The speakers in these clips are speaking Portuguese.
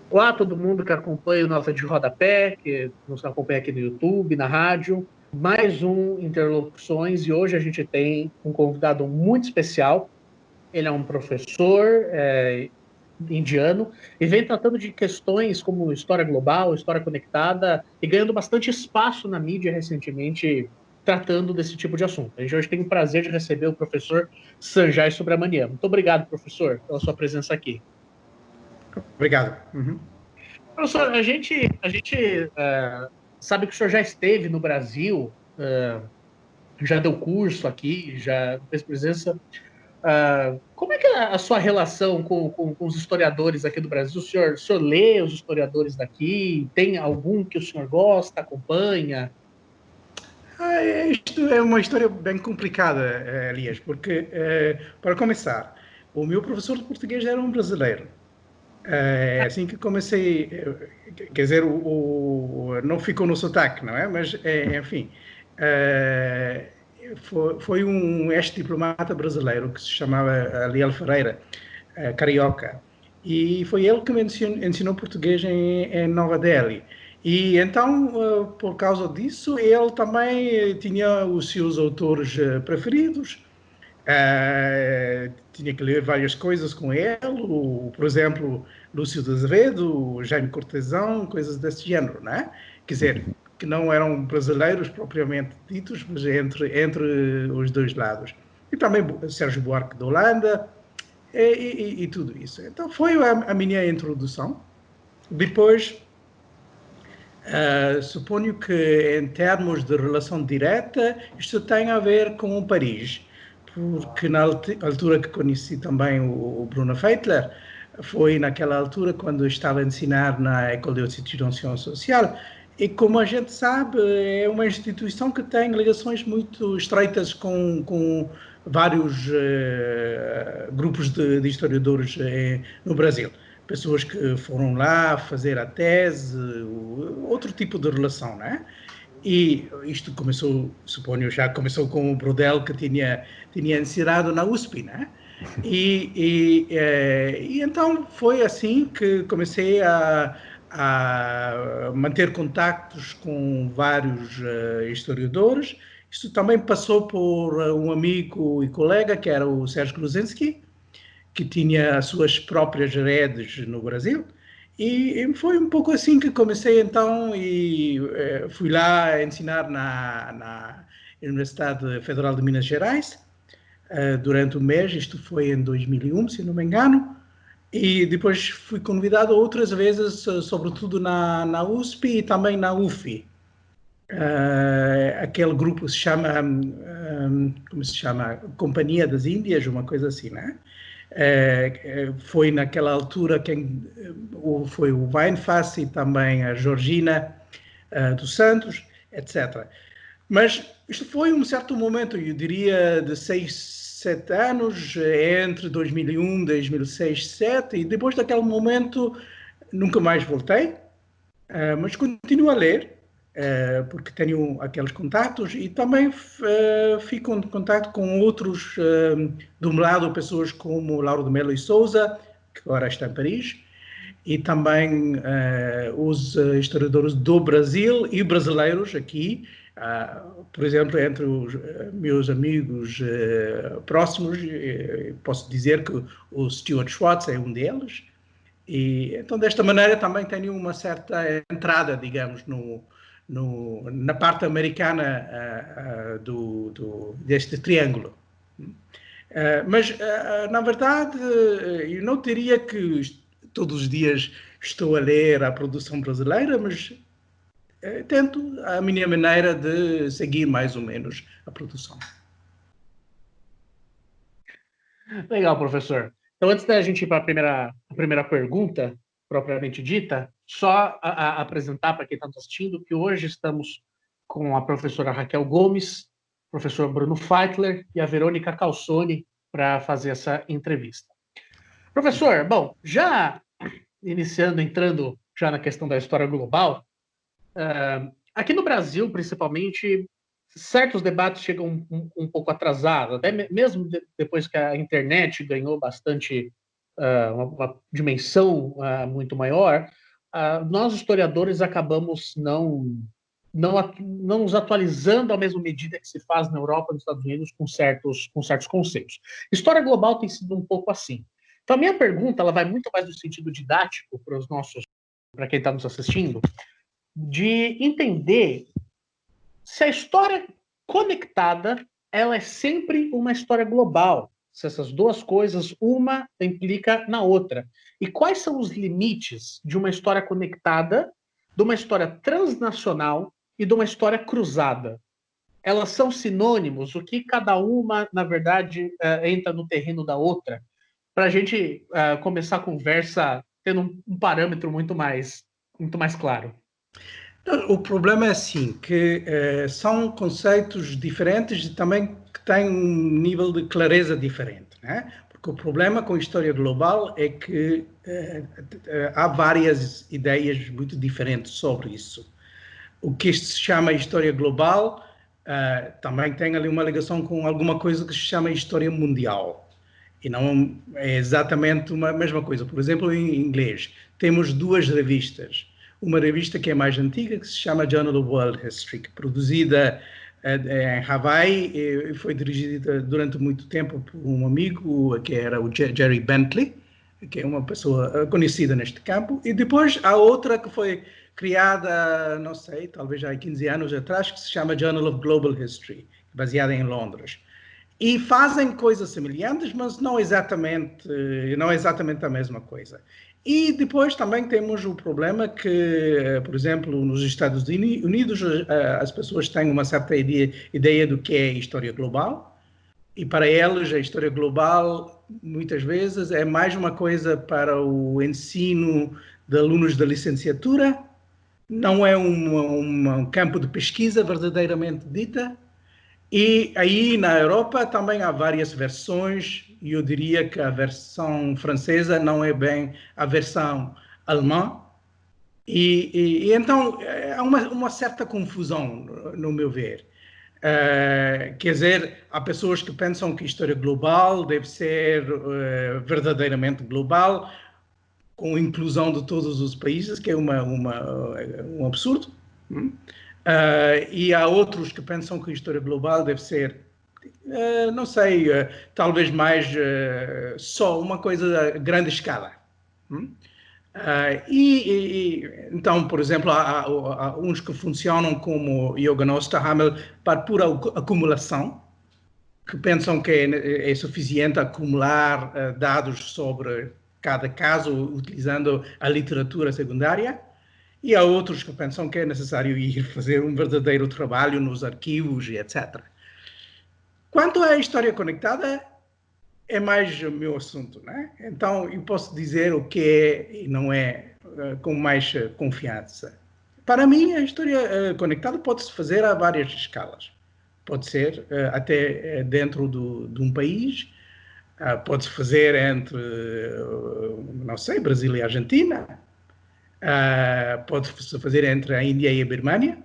Olá, todo mundo que acompanha o Nota de Rodapé, que nos acompanha aqui no YouTube, na rádio. Mais um Interlocuções e hoje a gente tem um convidado muito especial. Ele é um professor indiano e vem tratando de questões como história global, história conectada e ganhando bastante espaço na mídia recentemente tratando desse tipo de assunto. A gente hoje tem o prazer de receber o professor Sanjay Subramanian. Muito obrigado, professor, pela sua presença aqui. Obrigado. Uhum. Professor, a gente sabe que o senhor já esteve no Brasil, já deu curso aqui, já fez presença. Como é que é a sua relação com os historiadores aqui do Brasil? O senhor lê os historiadores daqui? Tem algum que o senhor gosta, acompanha? Isto é uma história bem complicada, Elias, porque, para começar, o meu professor de português era um brasileiro. É assim que comecei, quer dizer, não ficou no sotaque, não é? Mas, enfim, eh, foi um ex-diplomata brasileiro que se chamava Aliel Ferreira, carioca, e foi ele que me ensinou português em Nova Delhi. E então, por causa disso, ele também tinha os seus autores preferidos. Tinha que ler várias coisas com ele, por exemplo, Lúcio de Azevedo, Jaime Cortesão, coisas desse género, né? Quer dizer, que não eram brasileiros propriamente ditos, mas entre os dois lados. E também Sérgio Buarque de Holanda, e tudo isso. Então foi a minha introdução. Depois, suponho que em termos de relação direta, isto tem a ver com Paris, porque na altura que conheci também o Bruno Feitler, foi naquela altura quando estava a ensinar na École de Haute Social, e como a gente sabe, é uma instituição que tem ligações muito estreitas com vários grupos de historiadores no Brasil. Pessoas que foram lá fazer a tese, outro tipo de relação, né? E isto começou, suponho, já começou com o Brodel que tinha ensinado na USP, né? E então foi assim que comecei a manter contactos com vários historiadores. Isto também passou por um amigo e colega que era o Sérgio Kluzinski, que tinha as suas próprias redes no Brasil. E foi um pouco assim que comecei então e fui lá ensinar na Universidade Federal de Minas Gerais durante um mês, isto foi em 2001, se não me engano, e depois fui convidado outras vezes, sobretudo na USP e também na UFI. Aquele grupo se chama, como se chama? Companhia das Índias, uma coisa assim, né? Foi naquela altura quem foi o Weinfass e também a Georgina dos Santos, etc. Mas isto foi um certo momento, eu diria, de 6, 7 anos, entre 2001, 2006, 2007, e depois daquele momento nunca mais voltei, mas continuo a ler, porque tenho aqueles contatos e também fico em contato com outros, do meu lado, pessoas como Lauro de Melo e Souza, que agora está em Paris, e também os historiadores do Brasil e brasileiros aqui, por exemplo, entre os meus amigos próximos, posso dizer que o Stuart Schwartz é um deles, e então desta maneira também tenho uma certa entrada, digamos, na parte americana deste triângulo. Mas, na verdade, eu não diria que todos os dias estou a ler a produção brasileira, mas tento a minha maneira de seguir mais ou menos a produção. Legal, professor. Então, antes da gente ir para a primeira pergunta, propriamente dita, só apresentar para quem está nos assistindo que hoje estamos com a professora Raquel Gomes, o professor Bruno Feitler e a Verônica Calzoni para fazer essa entrevista. Professor, bom, já iniciando, entrando já na questão da história global, aqui no Brasil, principalmente, certos debates chegam um pouco atrasados, até mesmo depois que a internet ganhou bastante uma dimensão muito maior, nós historiadores acabamos não nos atualizando à mesma medida que se faz na Europa e nos Estados Unidos com certos conceitos. História global tem sido um pouco assim. Então, a minha pergunta ela vai muito mais no sentido didático para quem está nos assistindo, de entender se a história conectada ela é sempre uma história global, se essas duas coisas, uma implica na outra. E quais são os limites de uma história conectada, de uma história transnacional e de uma história cruzada? Elas são sinônimos? O que cada uma, na verdade, entra no terreno da outra? Para a gente começar a conversa tendo um parâmetro muito mais claro. O problema é assim, que são conceitos diferentes e também que têm um nível de clareza diferente, né? Porque o problema com a história global é que há várias ideias muito diferentes sobre isso. O que se chama história global também tem ali uma ligação com alguma coisa que se chama história mundial. E não é exatamente a mesma coisa. Por exemplo, em inglês, temos duas revistas. Uma revista que é mais antiga, que se chama Journal of World History, que produzida em Hawaii e foi dirigida durante muito tempo por um amigo que era o Jerry Bentley, que é uma pessoa conhecida neste campo. E depois há outra que foi criada, não sei, talvez já há 15 anos atrás, que se chama Journal of Global History, baseada em Londres. E fazem coisas semelhantes, mas não exatamente a mesma coisa. E depois também temos o problema que, por exemplo, nos Estados Unidos, as pessoas têm uma certa ideia do que é história global, e para eles a história global, muitas vezes, é mais uma coisa para o ensino de alunos da licenciatura, não é um campo de pesquisa verdadeiramente dita. E aí na Europa também há várias versões, e eu diria que a versão francesa não é bem a versão alemã, e então há uma certa confusão, no meu ver. Quer dizer, há pessoas que pensam que a história global deve ser verdadeiramente global, com a inclusão de todos os países, que é um absurdo. E há outros que pensam que a história global deve ser, não sei, talvez mais só uma coisa a grande escala. Então, por exemplo, há uns que funcionam como Jürgen Osterhammel para pura acumulação, que pensam que é suficiente acumular dados sobre cada caso utilizando a literatura secundária. E há outros que pensam que é necessário ir fazer um verdadeiro trabalho nos arquivos e etc. Quanto à história conectada, é mais o meu assunto, né? Então, eu posso dizer o que é e não é com mais confiança. Para mim, a história conectada pode-se fazer a várias escalas. Pode ser até dentro de um país, pode-se fazer entre, não sei, Brasil e Argentina, pode-se fazer entre a Índia e a Birmânia,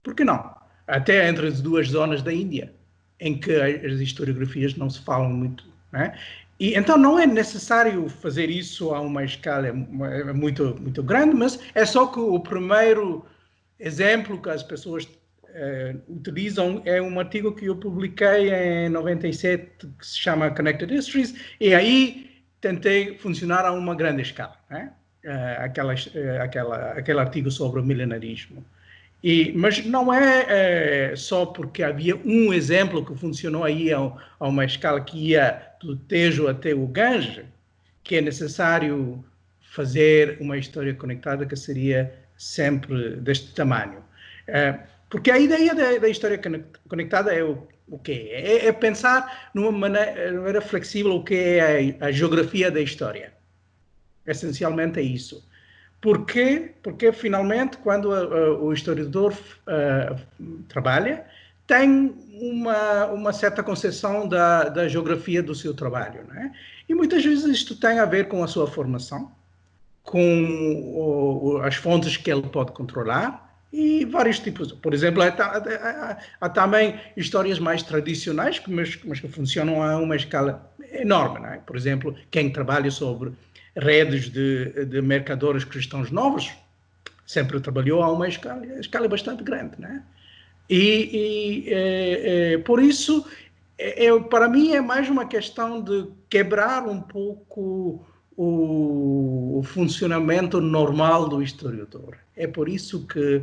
por que não? Até entre as duas zonas da Índia, em que as historiografias não se falam muito, né? E então não é necessário fazer isso a uma escala muito, muito grande, mas é só que o primeiro exemplo que as pessoas utilizam é um artigo que eu publiquei em 97, que se chama Connected Histories, e aí tentei funcionar a uma grande escala, né? Aquele artigo sobre o milenarismo. Mas não é só porque havia um exemplo que funcionou aí a uma escala que ia do Tejo até o Gange, que é necessário fazer uma história conectada que seria sempre deste tamanho. Porque a ideia da história conectada é o quê? É pensar numa maneira flexível o que é a geografia da história. Essencialmente é isso. Por quê? Porque, finalmente, quando o historiador trabalha, tem uma certa concepção da geografia do seu trabalho, né? E muitas vezes isto tem a ver com a sua formação, com as fontes que ele pode controlar E vários tipos. Por exemplo, há também histórias mais tradicionais, mas que funcionam a uma escala enorme. Não é? Por exemplo, quem trabalha sobre redes de mercadores cristãos novos sempre trabalhou a uma escala bastante grande. Não é? Por isso, para mim é mais uma questão de quebrar um pouco o funcionamento normal do historiador. É por isso que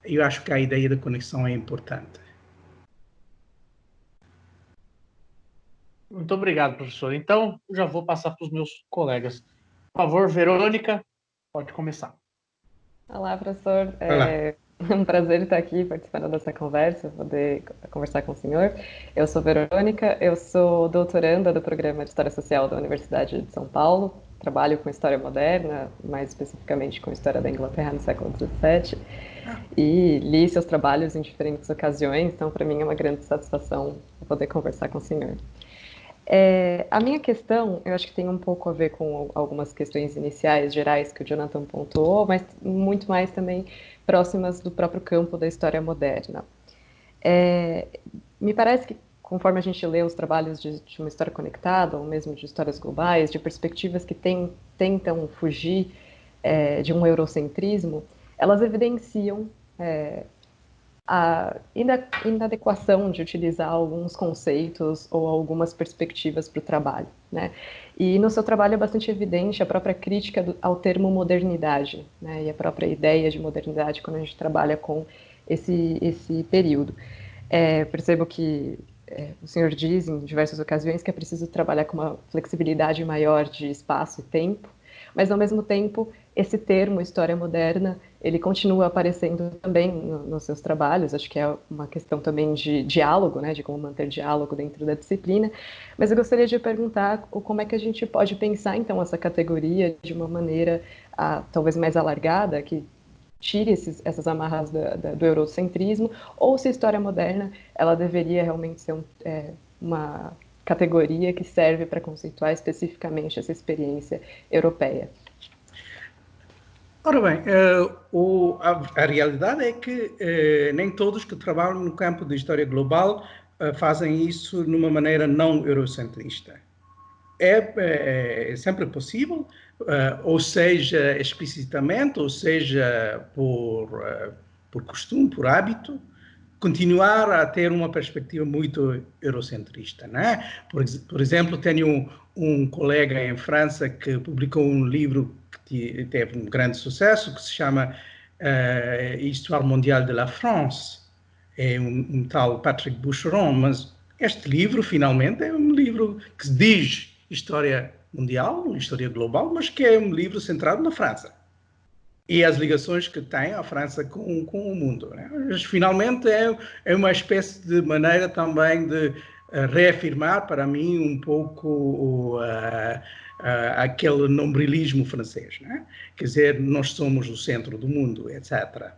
eu acho que a ideia da conexão é importante. Muito obrigado, professor. Então, eu já vou passar para os meus colegas. Por favor, Verônica, pode começar. Olá, professor. Olá. É um prazer estar aqui participando dessa conversa, poder conversar com o senhor. Eu sou Verônica, eu sou doutoranda do Programa de História Social da Universidade de São Paulo. Trabalho com História Moderna, mais especificamente com História da Inglaterra no século XVII. E li seus trabalhos em diferentes ocasiões, então para mim é uma grande satisfação poder conversar com o senhor. A minha questão, eu acho que tem um pouco a ver com algumas questões iniciais, gerais, que o Jonathan pontuou, mas muito mais também próximas do próprio campo da história moderna. Me parece que, conforme a gente lê os trabalhos de uma história conectada, ou mesmo de histórias globais, de perspectivas que tentam fugir de um eurocentrismo, elas evidenciam a inadequação de utilizar alguns conceitos ou algumas perspectivas para o trabalho, né? E no seu trabalho é bastante evidente a própria crítica ao termo modernidade, né? E a própria ideia de modernidade quando a gente trabalha com esse período. Percebo que o senhor diz em diversas ocasiões que é preciso trabalhar com uma flexibilidade maior de espaço e tempo, mas ao mesmo tempo esse termo história moderna ele continua aparecendo também nos seus trabalhos, acho que é uma questão também de diálogo, né, de como manter diálogo dentro da disciplina, mas eu gostaria de perguntar como é que a gente pode pensar, então, essa categoria de uma maneira talvez mais alargada, que tire essas amarras do eurocentrismo, ou se a história moderna ela deveria realmente ser uma categoria que serve para conceituar especificamente essa experiência europeia. Ora bem, a realidade é que nem todos que trabalham no campo de história global fazem isso de uma maneira não eurocentrista. É sempre possível, ou seja explicitamente, ou seja por costume, por hábito, continuar a ter uma perspectiva muito eurocentrista, né? Por exemplo, tenho um colega em França que publicou um livro que teve um grande sucesso, que se chama Histoire mondiale de la France. É um tal Patrick Boucheron, mas este livro, finalmente, é um livro que diz história mundial, história global, mas que é um livro centrado na França. E as ligações que tem a França com o mundo. Né? Mas, finalmente, é uma espécie de maneira também de reafirmar, para mim, um pouco aquele nombrilismo francês. Né? Quer dizer, nós somos o centro do mundo, etc.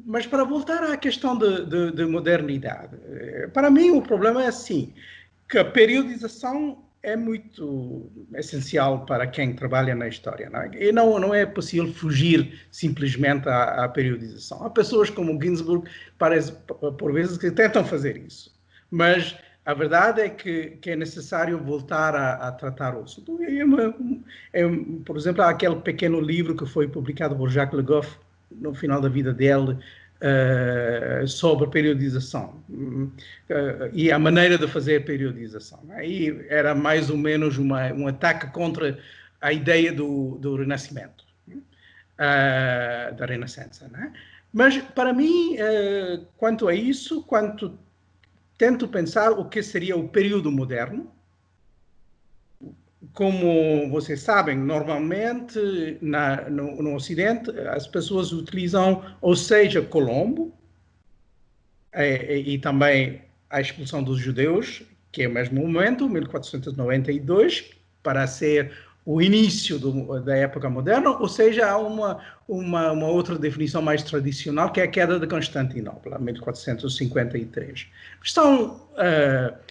Mas para voltar à questão de modernidade, para mim o problema é assim, que a periodização é muito essencial para quem trabalha na história. Não é? E não é possível fugir simplesmente à periodização. Há pessoas como Ginsburg, parece, por vezes, que tentam fazer isso. Mas a verdade é que é necessário voltar a tratar o assunto. Por exemplo, há aquele pequeno livro que foi publicado por Jacques Le Goff no final da vida dele, sobre periodização e a maneira de fazer periodização. Aí era mais ou menos um ataque contra a ideia do Renascimento, da Renascença. Né? Mas, para mim, quanto a isso, quanto tento pensar o que seria o período moderno, como vocês sabem, normalmente no Ocidente as pessoas utilizam, ou seja, Colombo e também a expulsão dos judeus, que é o mesmo momento, 1492, para ser o início da época moderna, ou seja, há uma outra definição mais tradicional, que é a queda de Constantinopla, 1453. São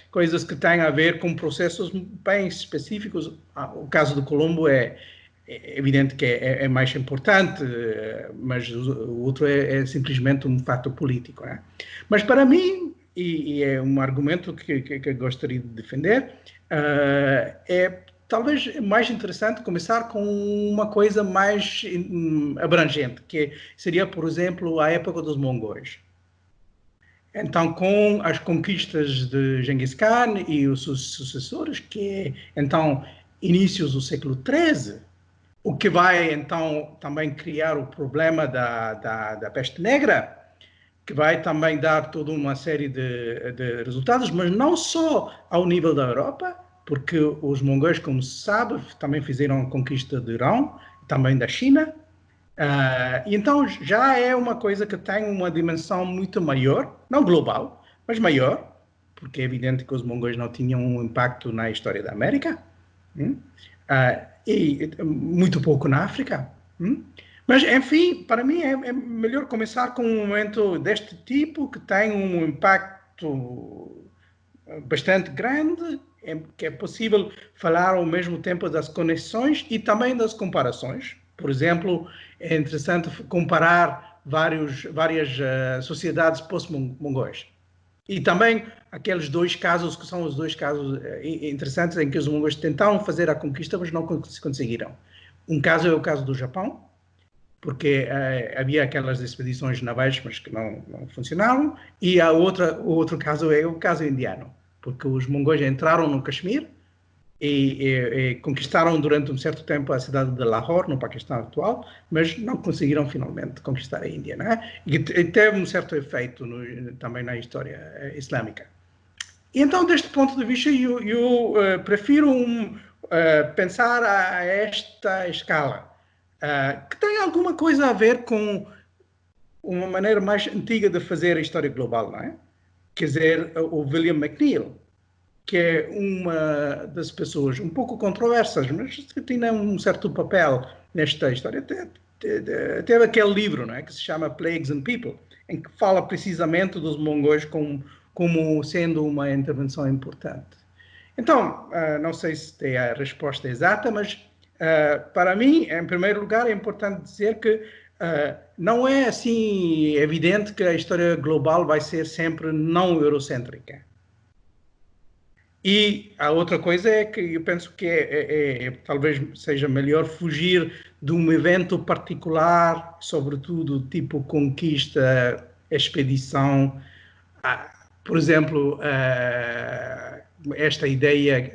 coisas que têm a ver com processos bem específicos. O caso de Colombo é é evidente que é mais importante, mas o outro é simplesmente um fato político. Né? Mas para mim, e é um argumento que gostaria de defender, é talvez mais interessante começar com uma coisa mais abrangente, que seria, por exemplo, a época dos mongóis. Então, com as conquistas de Genghis Khan e os seus sucessores, que é, então, inícios do século XIII, o que vai, então, também criar o problema da peste negra, que vai também dar toda uma série de resultados, mas não só ao nível da Europa, porque os mongóis, como se sabe, também fizeram a conquista do Irão, também da China. Então já é uma coisa que tem uma dimensão muito maior, não global, mas maior, porque é evidente que os mongóis não tinham um impacto na história da América, e muito pouco na África. Mas, enfim, para mim é melhor começar com um momento deste tipo, que tem um impacto bastante grande, que é possível falar ao mesmo tempo das conexões e também das comparações. Por exemplo, é interessante comparar várias sociedades post-mongóis. E também aqueles dois casos, que são os dois casos interessantes, em que os mongóis tentaram fazer a conquista, mas não conseguiram. Um caso é o caso do Japão, porque havia aquelas expedições navais, mas que não funcionaram, e o outro caso é o caso indiano, porque os mongóis entraram no Caxemir e conquistaram durante um certo tempo a cidade de Lahore, no Paquistão atual, mas não conseguiram finalmente conquistar a Índia, não é? E teve um certo efeito também na história islâmica. E então, deste ponto de vista, eu prefiro pensar a esta escala, que tem alguma coisa a ver com uma maneira mais antiga de fazer a história global, não é? Quer dizer, o William McNeill, que é uma das pessoas um pouco controversas, mas que tinha um certo papel nesta história. Teve aquele livro, não é, que se chama Plagues and People, em que fala precisamente dos mongóis como sendo uma intervenção importante. Então, não sei se tem a resposta exata, mas para mim, em primeiro lugar, é importante dizer que não é assim evidente que a história global vai ser sempre não eurocêntrica. E a outra coisa é que eu penso que talvez seja melhor fugir de um evento particular, sobretudo tipo conquista, expedição. Por exemplo, esta ideia,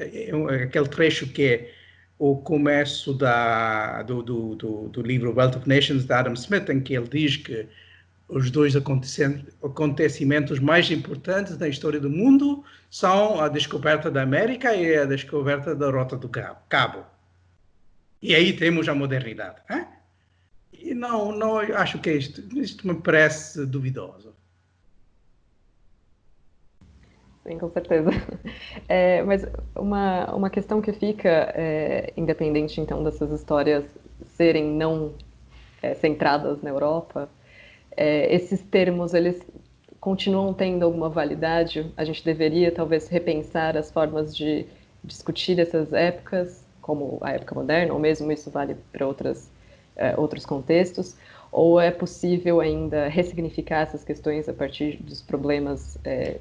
aquele trecho que é o começo do livro Wealth of Nations, de Adam Smith, em que ele diz que os dois acontecimentos mais importantes da história do mundo são a descoberta da América e a descoberta da Rota do Cabo. E aí temos a modernidade. Hein? E não acho que isto me parece duvidoso. Sim, com certeza. Mas uma questão que fica, independente então dessas histórias serem não centradas na Europa, esses termos, eles continuam tendo alguma validade? A gente deveria, talvez, repensar as formas de discutir essas épocas, como a época moderna, ou mesmo isso vale para outros contextos? Ou é possível ainda ressignificar essas questões a partir dos problemas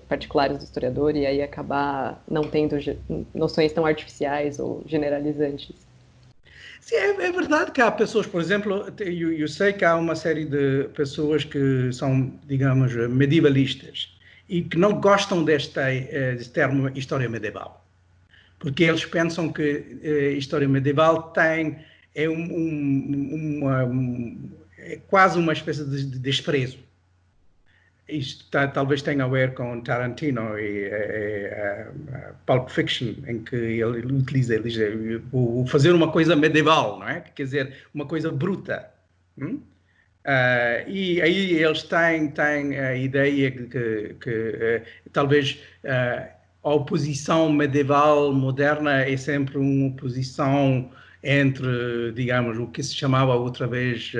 particulares do historiador e aí acabar não tendo noções tão artificiais ou generalizantes? Sim, é verdade que há pessoas, por exemplo, eu sei que há uma série de pessoas que são, digamos, medievalistas e que não gostam deste termo história medieval, porque eles pensam que história medieval é quase uma espécie de desprezo. Isto talvez tenha a ver com Tarantino e Pulp Fiction, em que ele diz, vou fazer uma coisa medieval, não é? Quer dizer, uma coisa bruta. E aí eles têm a ideia que talvez a oposição medieval moderna é sempre uma oposição entre, digamos, o que se chamava outra vez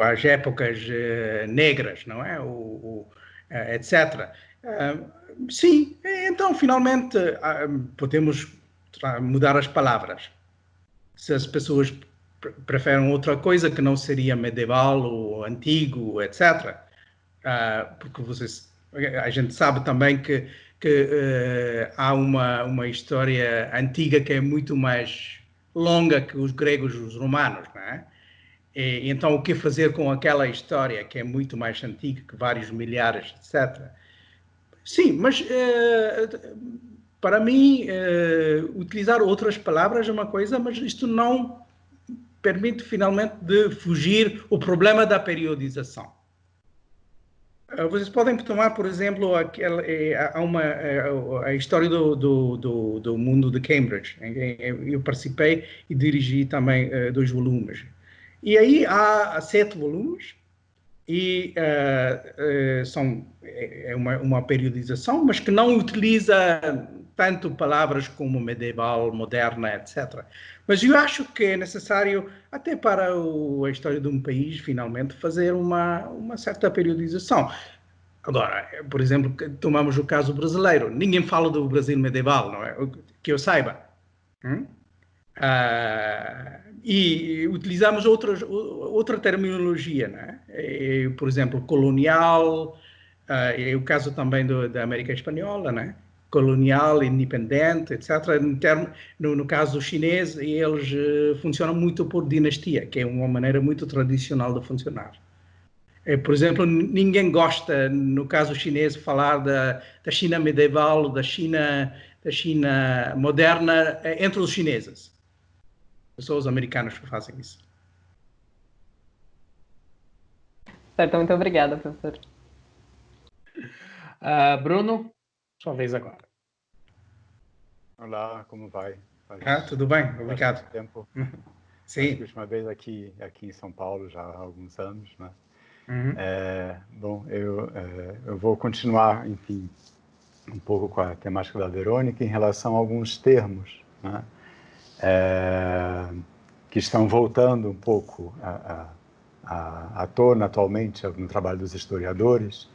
as épocas negras, não é? Etc. Sim, então finalmente podemos mudar as palavras. Se as pessoas preferem outra coisa que não seria medieval ou antigo, etc. Porque a gente sabe também que há uma história antiga que é muito mais longa que os gregos e os romanos, não é? E então, o que fazer com aquela história que é muito mais antiga, que vários milhares, etc. Sim, mas para mim, utilizar outras palavras é uma coisa, mas isto não permite finalmente de fugir o problema da periodização. Vocês podem tomar, por exemplo, a história do mundo de Cambridge. Eu participei e dirigi também 2 volumes. E aí há 7 volumes e é uma periodização, mas que não utiliza tanto palavras como medieval, moderna, etc. Mas eu acho que é necessário, até para a história de um país, finalmente, fazer uma certa periodização. Agora, por exemplo, tomamos o caso brasileiro. Ninguém fala do Brasil medieval, não é? Que eu saiba. E utilizamos outra terminologia, não é? Por exemplo, colonial, é o caso também da América Espanhola, não é? Colonial, independente, etc. No caso chinês, eles funcionam muito por dinastia, que é uma maneira muito tradicional de funcionar. Por exemplo, ninguém gosta, no caso chinês, de falar da China medieval, da China moderna, entre os chineses. São os americanos que fazem isso. Certo, muito obrigada, professor. Bruno, sua vez agora. Olá, como vai? Tudo bem, obrigado. Tempo. Sim. Acho que a última vez aqui em São Paulo, já há alguns anos, né? Bom, eu vou continuar, enfim, um pouco com a temática da Verônica em relação a alguns termos, né? Que estão voltando um pouco à tona atualmente no trabalho dos historiadores.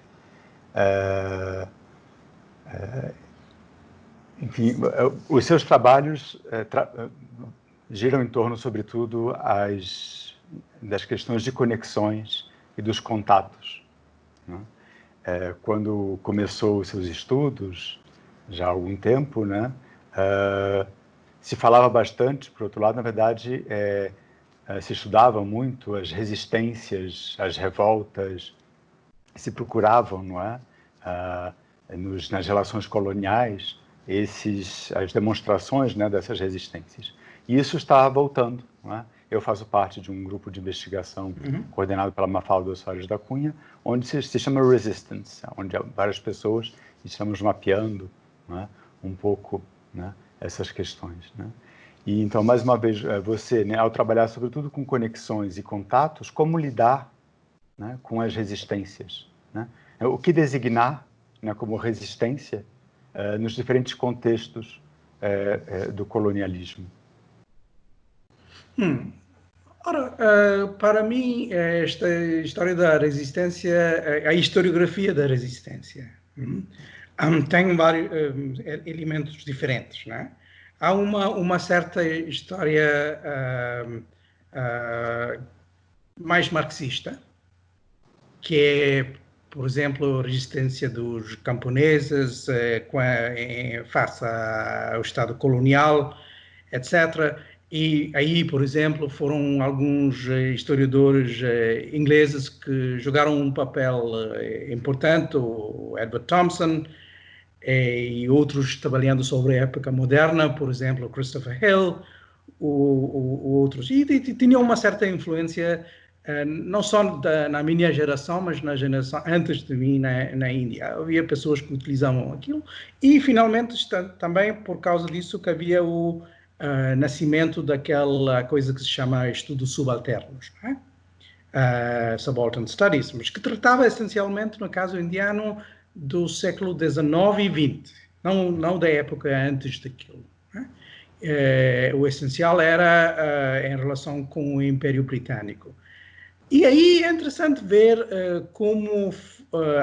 Enfim, os seus trabalhos giram em torno, sobretudo, das questões de conexões e dos contatos, né? Quando começou os seus estudos, já há algum tempo, né? Se falava bastante, por outro lado, na verdade, se estudava muito as resistências, as revoltas, se procuravam, não é? Nas relações coloniais, as demonstrações, né, dessas resistências. E isso está voltando, não é? Eu faço parte de um grupo de investigação coordenado pela Mafalda Soares da Cunha, onde se chama Resistance, onde várias pessoas estamos mapeando, não é, um pouco, né, essas questões, né? E então, mais uma vez, você, né, ao trabalhar sobretudo com conexões e contatos, como lidar, né, com as resistências, né? O que designar, né, como resistência nos diferentes contextos do colonialismo? Ora, para mim, esta história da resistência, a historiografia da resistência, tem vários elementos diferentes, né? Há uma certa história mais marxista, que é, por exemplo, a resistência dos camponeses face ao Estado colonial, etc. E aí, por exemplo, foram alguns historiadores ingleses que jogaram um papel importante, o Edward Thompson, e outros trabalhando sobre a época moderna, por exemplo, Christopher Hill, outros. E tinham uma certa influência, não só na minha geração, mas na geração antes de mim na Índia. Havia pessoas que utilizavam aquilo. E, finalmente, também por causa disso que havia o nascimento daquela coisa que se chama estudos subalternos, não é? Subaltern Studies, mas que tratava essencialmente, no caso indiano, do século XIX e XX, não da época antes daquilo, não é? O essencial era em relação com o Império Britânico. E aí é interessante ver como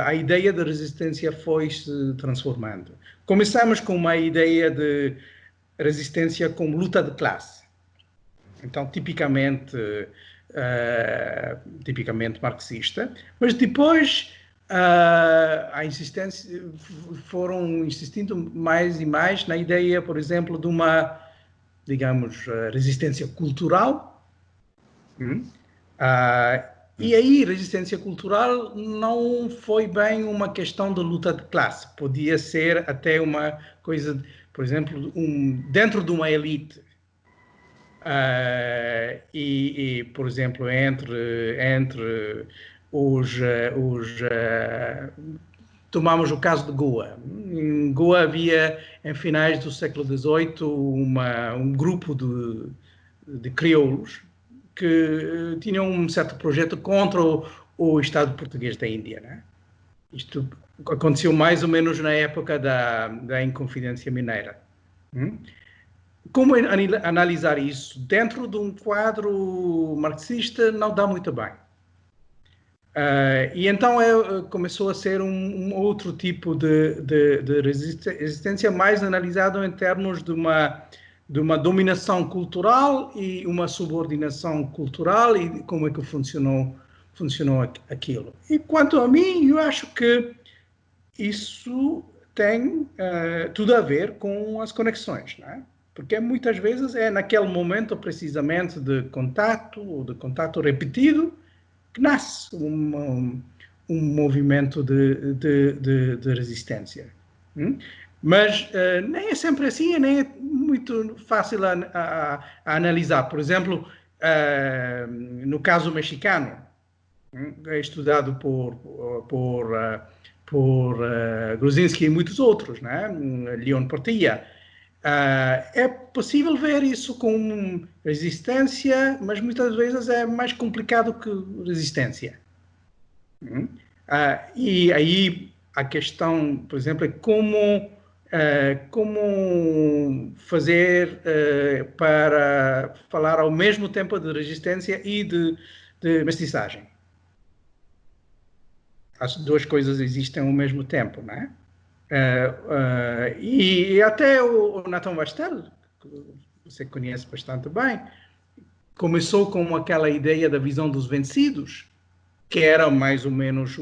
a ideia da resistência foi se transformando. Começamos com uma ideia de resistência como luta de classe. Então, tipicamente marxista, mas depois a insistência foram insistindo mais e mais na ideia, por exemplo, de uma, digamos, resistência cultural. E aí, resistência cultural não foi bem uma questão de luta de classe. Podia ser até uma coisa, por exemplo, dentro de uma elite. Por exemplo, entre tomamos o caso de Goa. Em Goa havia, em finais do século XVIII, um grupo de crioulos que tinham um certo projeto contra o Estado português da Índia, né? Isto aconteceu mais ou menos na época da Inconfidência Mineira. Como analisar isso dentro de um quadro marxista não dá muito bem. E então começou a ser um outro tipo de resistência mais analisado em termos de uma dominação cultural e uma subordinação cultural e como é que funcionou aquilo. E quanto a mim, eu acho que isso tem tudo a ver com as conexões, não é? Porque muitas vezes é naquele momento precisamente de contato repetido, que nasce um movimento de resistência. Mas nem é sempre assim, nem é muito fácil a analisar. Por exemplo, no caso mexicano, é estudado por Gruzinski e muitos outros, né? Leon Portilla. É possível ver isso com resistência, mas muitas vezes é mais complicado que resistência. E aí a questão, por exemplo, é como fazer para falar ao mesmo tempo de resistência e de mestiçagem. As duas coisas existem ao mesmo tempo, não é? E até o Nathan Bastel, que você conhece bastante bem, começou com aquela ideia da visão dos vencidos, que era mais ou menos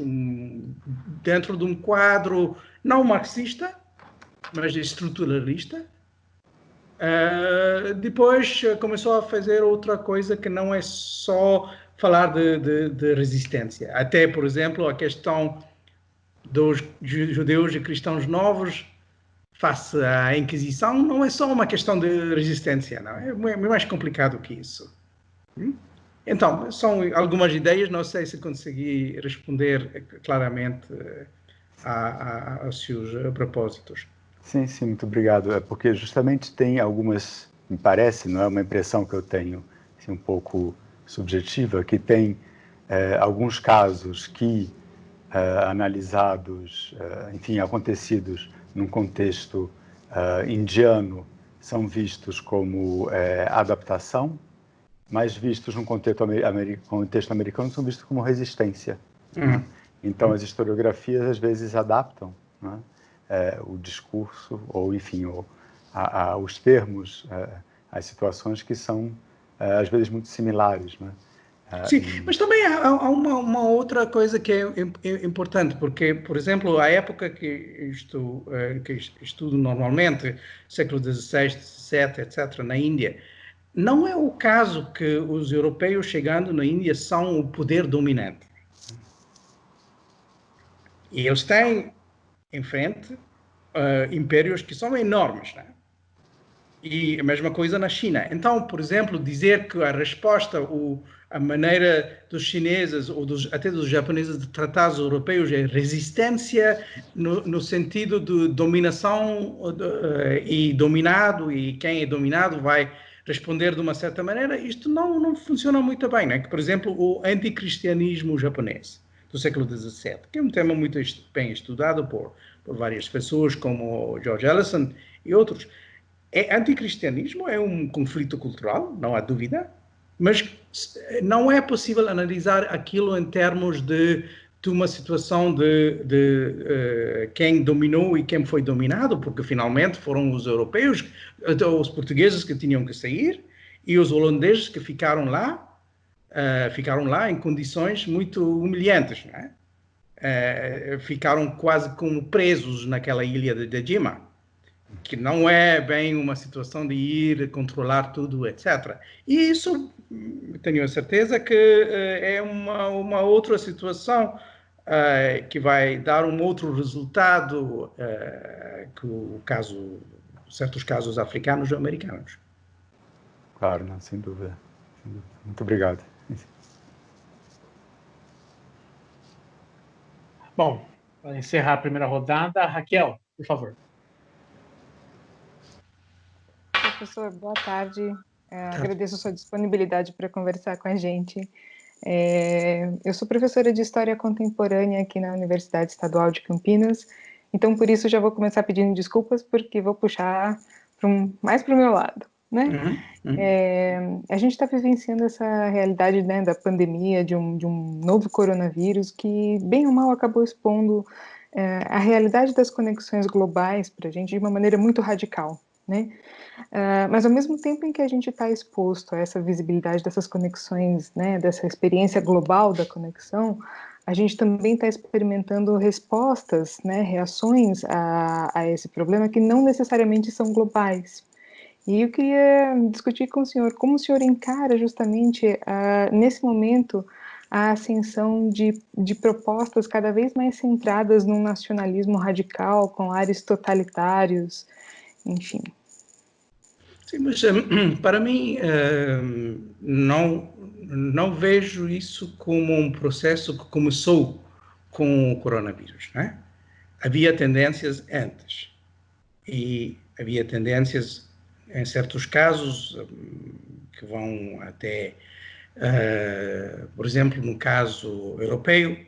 dentro de um quadro não marxista, mas estruturalista. Depois começou a fazer outra coisa que não é só falar de resistência. Até, por exemplo, a questão dos judeus e cristãos novos face à Inquisição não é só uma questão de resistência, não é? É mais complicado que isso. Então, são algumas ideias, não sei se consegui responder claramente aos seus propósitos. Sim, muito obrigado. É porque justamente tem algumas, me parece, não é uma impressão que eu tenho, assim, um pouco subjetiva, que tem alguns casos que analisados, enfim, acontecidos num contexto indiano, são vistos como adaptação, mas vistos num contexto americano são vistos como resistência. Então, as historiografias às vezes adaptam, né, o discurso, ou enfim, os termos, as situações que são às vezes muito similares, né? Sim, mas também há uma outra coisa que é importante, porque, por exemplo, a época que estudo normalmente, século XVI, XVII, etc., na Índia, não é o caso que os europeus chegando na Índia são o poder dominante. E eles têm em frente impérios que são enormes, né? E a mesma coisa na China. Então, por exemplo, dizer que a resposta, a maneira dos chineses ou até dos japoneses de tratar os europeus é resistência no sentido de dominação e dominado, e quem é dominado vai responder de uma certa maneira, isto não funciona muito bem, né? Que, por exemplo, o anticristianismo japonês do século XVII, que é um tema muito bem estudado por várias pessoas, como George Ellison e outros. Anticristianismo é um conflito cultural, não há dúvida, mas não é possível analisar aquilo em termos de de uma situação de quem dominou e quem foi dominado, porque finalmente foram os europeus, os portugueses que tinham que sair e os holandeses que ficaram lá em condições muito humilhantes, não é? Ficaram quase como presos naquela ilha de Jima, que não é bem uma situação de ir controlar tudo, etc. E isso, tenho a certeza que é uma outra situação que vai dar um outro resultado que certos casos africanos ou americanos. Claro, não, sem dúvida. Muito obrigado. Bom, para encerrar a primeira rodada, Raquel, por favor. Professor, boa tarde. Agradeço a sua disponibilidade para conversar com a gente. Eu sou professora de História Contemporânea aqui na Universidade Estadual de Campinas, então por isso já vou começar pedindo desculpas, porque vou puxar mais para o meu lado, né? A gente está vivenciando essa realidade, né, da pandemia, de um novo coronavírus que, bem ou mal, acabou expondo a realidade das conexões globais para a gente de uma maneira muito radical, né? Mas ao mesmo tempo em que a gente está exposto a essa visibilidade dessas conexões, né, dessa experiência global da conexão, a gente também está experimentando respostas, né, reações a esse problema que não necessariamente são globais. E eu queria discutir com o senhor como o senhor encara justamente, nesse momento, a ascensão de propostas cada vez mais centradas num nacionalismo radical, com ares totalitários, enfim. Sim, mas para mim não vejo isso como um processo que começou com o coronavírus, né? Havia tendências antes e havia tendências em certos casos que vão até, por exemplo, no caso europeu,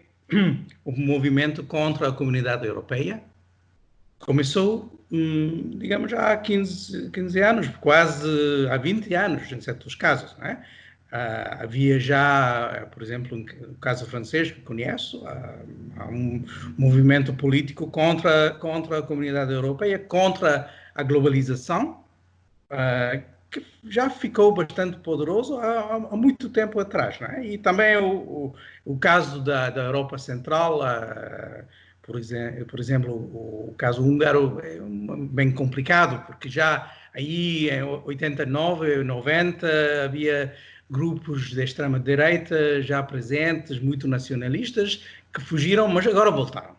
o movimento contra a comunidade europeia começou, digamos, já há 15 anos, quase há 20 anos, em certos casos, não é? Havia já, por exemplo, no caso francês, que conheço, há um movimento político contra a comunidade europeia, contra a globalização, que já ficou bastante poderoso há muito tempo atrás, não é? E também o caso da Europa Central, por exemplo, o caso húngaro é bem complicado, porque já aí em 89, 90 havia grupos de extrema-direita já presentes, muito nacionalistas, que fugiram, mas agora voltaram.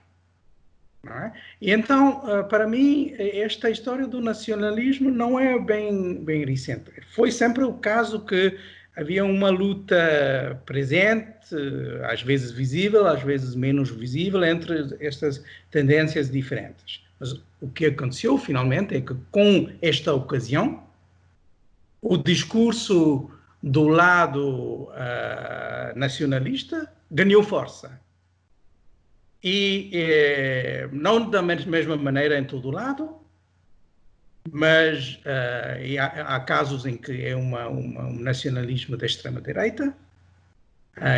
Não é? E então, para mim, esta história do nacionalismo não é bem recente. Foi sempre o caso que havia uma luta presente, às vezes visível, às vezes menos visível, entre estas tendências diferentes. Mas o que aconteceu, finalmente, é que com esta ocasião, o discurso do lado nacionalista ganhou força. E não da mesma maneira em todo o lado, mas há casos em que é um nacionalismo da extrema-direita,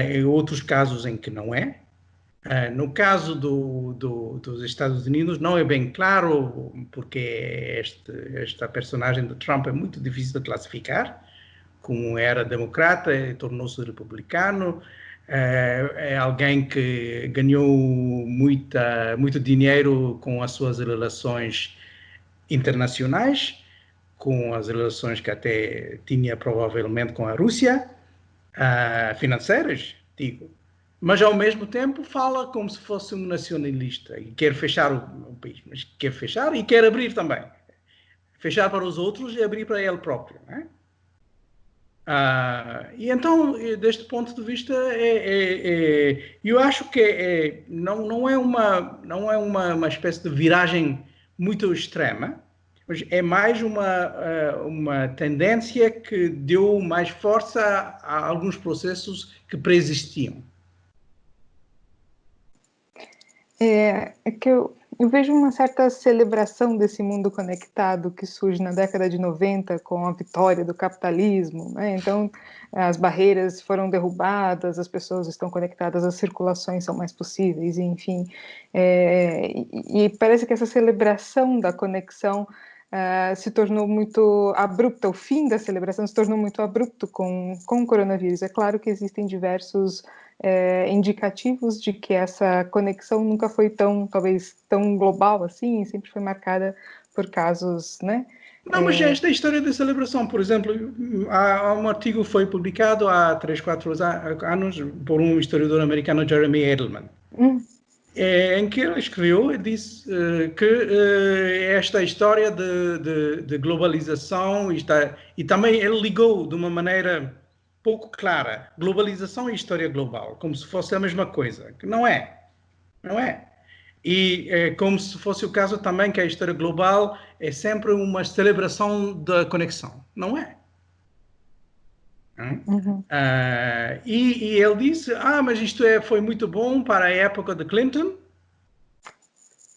em outros casos em que não é. No caso dos Estados Unidos não é bem claro, porque esta personagem de Trump é muito difícil de classificar, como era democrata e tornou-se republicano. É alguém que ganhou muito dinheiro com as suas relações internacionais, com as relações que até tinha provavelmente com a Rússia, financeiras, digo. Mas ao mesmo tempo fala como se fosse um nacionalista e quer fechar o país, mas quer fechar e quer abrir também. Fechar para os outros e abrir para ele próprio, não é? E então, deste ponto de vista, eu acho que não é uma espécie de viragem muito extrema, mas é mais uma tendência que deu mais força a alguns processos que preexistiam. É que Eu vejo uma certa celebração desse mundo conectado que surge na década de 90 com a vitória do capitalismo, né? Então, as barreiras foram derrubadas, as pessoas estão conectadas, as circulações são mais possíveis, enfim. E parece que essa celebração da conexão se tornou muito abrupta, o fim da celebração se tornou muito abrupto com o coronavírus. É claro que existem diversos indicativos de que essa conexão nunca foi talvez tão global assim, sempre foi marcada por casos, né? Não, mas esta história da celebração, por exemplo, há um artigo que foi publicado há 3, 4 anos por um historiador americano, Jeremy Edelman, em que ele escreveu e disse que esta história de globalização e também ele ligou de uma maneira pouco clara globalização e história global, como se fosse a mesma coisa, que não é. E como se fosse o caso também que a história global é sempre uma celebração da conexão. Não é. E ele disse, mas isto foi muito bom para a época de Clinton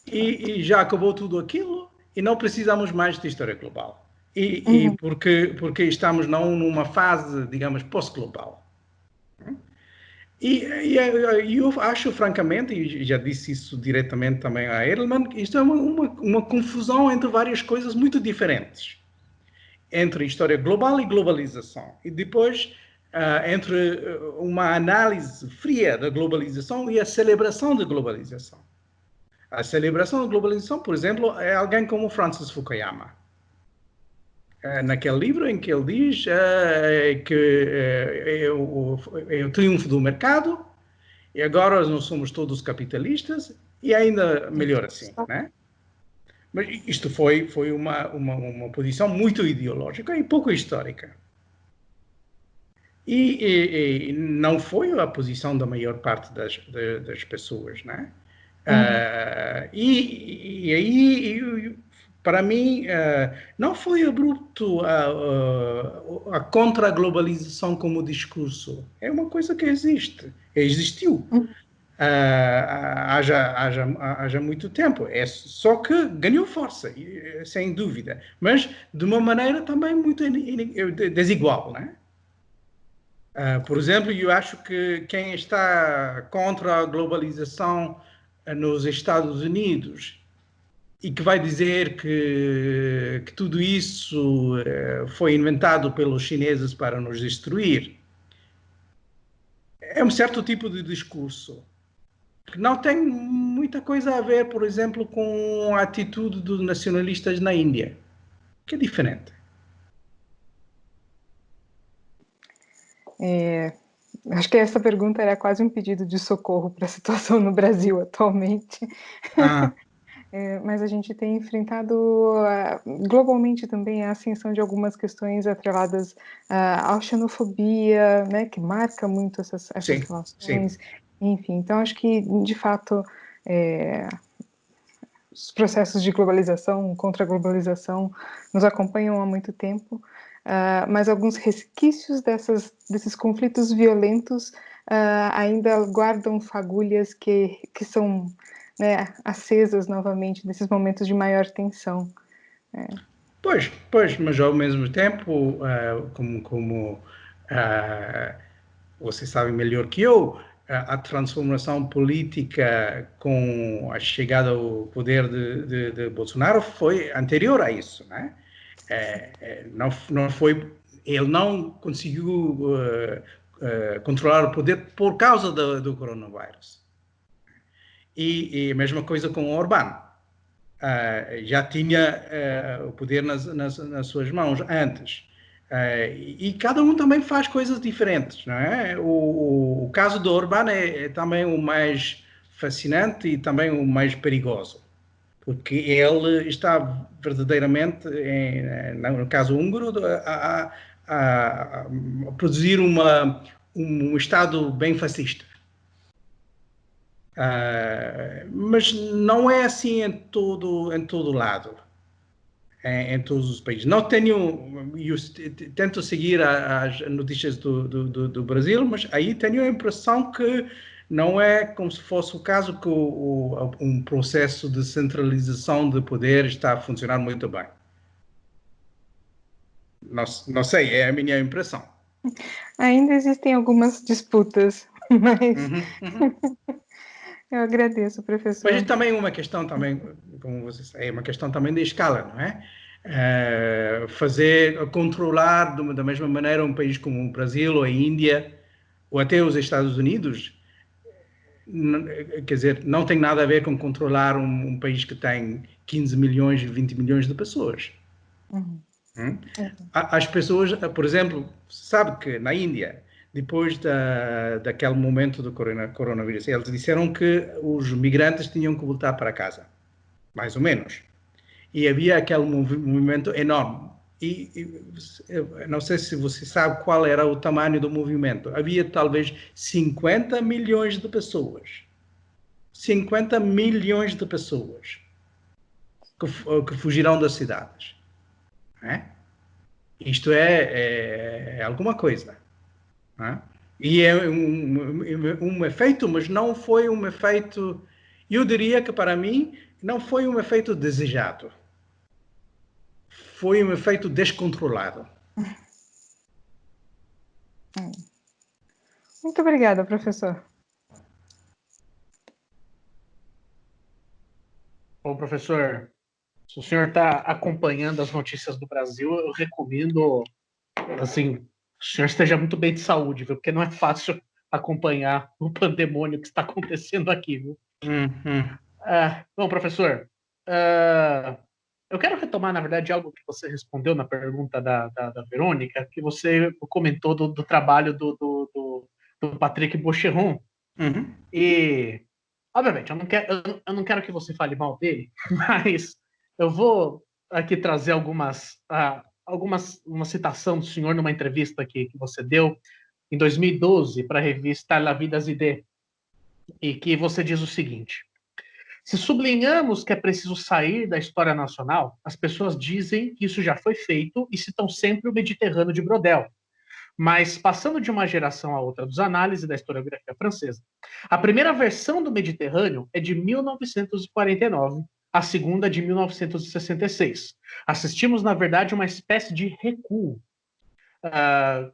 e já acabou tudo aquilo e não precisamos mais de história global. E porque estamos não numa fase, digamos, pós-global. E eu acho, francamente, e já disse isso diretamente também a Edelman, que isto é uma confusão entre várias coisas muito diferentes. Entre história global e globalização. E depois, entre uma análise fria da globalização e a celebração da globalização. A celebração da globalização, por exemplo, é alguém como Francis Fukuyama. Naquele livro em que ele diz que é o triunfo do mercado e agora nós somos todos capitalistas e ainda melhor assim, né? Mas isto foi uma posição muito ideológica e pouco histórica. E não foi a posição da maior parte das pessoas, né? E aí, para mim, não foi abrupto a contra-globalização como discurso. É uma coisa que existiu. Haja muito tempo. É só que ganhou força, sem dúvida. Mas de uma maneira também muito desigual, né? Por exemplo, eu acho que quem está contra a globalização nos Estados Unidos e que vai dizer que tudo isso foi inventado pelos chineses para nos destruir, é um certo tipo de discurso que não tem muita coisa a ver, por exemplo, com a atitude dos nacionalistas na Índia, que é diferente. Acho que essa pergunta era quase um pedido de socorro para a situação no Brasil atualmente. Mas a gente tem enfrentado globalmente também a ascensão de algumas questões atreladas à xenofobia, né, que marca muito essas relações. Sim. Enfim, então acho que, de fato, os processos de globalização, contra a globalização, nos acompanham há muito tempo, mas alguns resquícios desses conflitos violentos ainda guardam fagulhas que são, né, acesas novamente nesses momentos de maior tensão. Pois, mas ao mesmo tempo, como você sabe melhor que eu, a transformação política com a chegada ao poder de Bolsonaro foi anterior a isso, né? Não foi, ele não conseguiu controlar o poder por causa do coronavírus. E a mesma coisa com o Orbán. Já tinha o poder nas suas mãos antes. E cada um também faz coisas diferentes, não é? O caso do Orbán é também o mais fascinante e também o mais perigoso, porque ele está verdadeiramente, no caso húngaro, a produzir um Estado bem fascista. Mas não é assim em todo lado, em todos os países. Eu tento seguir as notícias do Brasil, mas aí tenho a impressão que não é como se fosse o caso que um processo de centralização de poder está a funcionar muito bem. Não sei, é a minha impressão. Ainda existem algumas disputas, mas eu agradeço, professor. Mas também uma questão também, como você sabe, é uma questão também de escala, não é? Controlar da mesma maneira um país como o Brasil ou a Índia ou até os Estados Unidos, quer dizer, não tem nada a ver com controlar um país que tem 15 milhões, 20 milhões de pessoas. As pessoas, por exemplo, sabe que na Índia, depois daquele momento do coronavírus, eles disseram que os migrantes tinham que voltar para casa, mais ou menos. E havia aquele movimento enorme. E não sei se você sabe qual era o tamanho do movimento. Havia talvez 50 milhões de pessoas. 50 milhões de pessoas que fugiram das cidades. Isto é alguma coisa. E é um efeito, mas não foi um efeito, eu diria que para mim, não foi um efeito desejado. Foi um efeito descontrolado. Muito obrigada, professor. Bom, professor, se o senhor está acompanhando as notícias do Brasil, eu recomendo, assim, o senhor esteja muito bem de saúde, viu? Porque não é fácil acompanhar o pandemônio que está acontecendo aqui, viu? Bom, professor, eu quero retomar, na verdade, algo que você respondeu na pergunta da Verônica, que você comentou do trabalho do Patrick Baucheron. E, obviamente, eu não quero que você fale mal dele, mas eu vou aqui trazer uma citação do senhor numa entrevista que você deu em 2012 para a revista La Vie des Idées, e que você diz o seguinte: se sublinhamos que é preciso sair da história nacional, as pessoas dizem que isso já foi feito e citam sempre o Mediterrâneo de Brodel. Mas, passando de uma geração a outra dos análises da historiografia francesa, a primeira versão do Mediterrâneo é de 1949, a segunda de 1966. Assistimos, na verdade, uma espécie de recuo.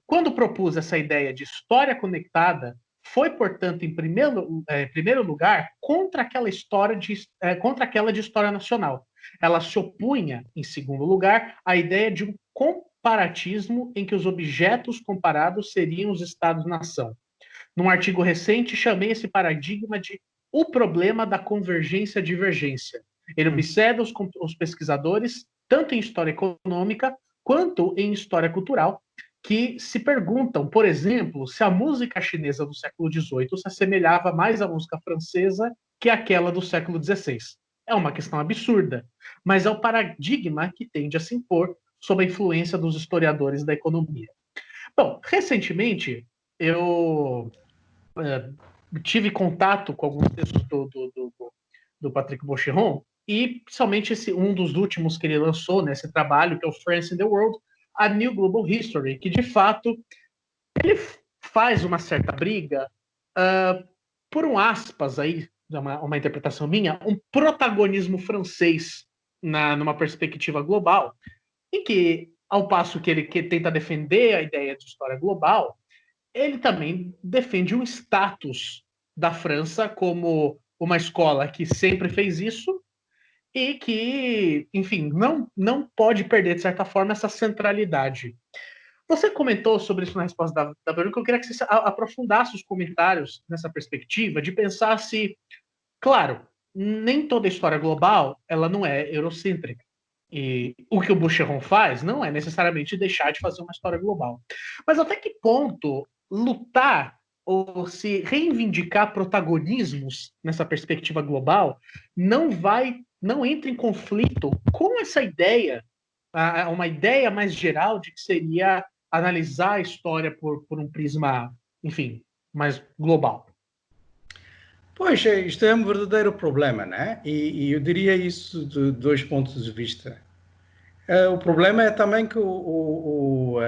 Quando propus essa ideia de história conectada, foi, portanto, em primeiro lugar, contra aquela de história nacional. Ela se opunha, em segundo lugar, à ideia de um comparatismo em que os objetos comparados seriam os Estados-nação. Num artigo recente, chamei esse paradigma de o problema da convergência-divergência. Ele observa os pesquisadores, tanto em história econômica quanto em história cultural, que se perguntam, por exemplo, se a música chinesa do século XVIII se assemelhava mais à música francesa que àquela do século XVI. É uma questão absurda, mas é o paradigma que tende a se impor sob a influência dos historiadores da economia. Bom, recentemente eu tive contato com alguns textos do Patrick Baucheron, e principalmente um dos últimos que ele lançou nesse trabalho, que é o France in the World, A New Global History, que de fato ele faz uma certa briga por aspas aí, uma interpretação minha, um protagonismo francês numa perspectiva global, em que, ao passo que ele tenta defender a ideia de história global, ele também defende um status da França como uma escola que sempre fez isso e que, enfim, não pode perder, de certa forma, essa centralidade. Você comentou sobre isso na resposta da Verônica, eu queria que você aprofundasse os comentários nessa perspectiva, de pensar se, claro, nem toda história global ela não é eurocêntrica. E o que o Baucheron faz não é necessariamente deixar de fazer uma história global. Mas até que ponto lutar ou se reivindicar protagonismos nessa perspectiva global não entra em conflito com essa ideia, uma ideia mais geral de que seria analisar a história por um prisma, enfim, mais global? Pois, isto é um verdadeiro problema, né? E eu diria isso de dois pontos de vista. O problema é também que o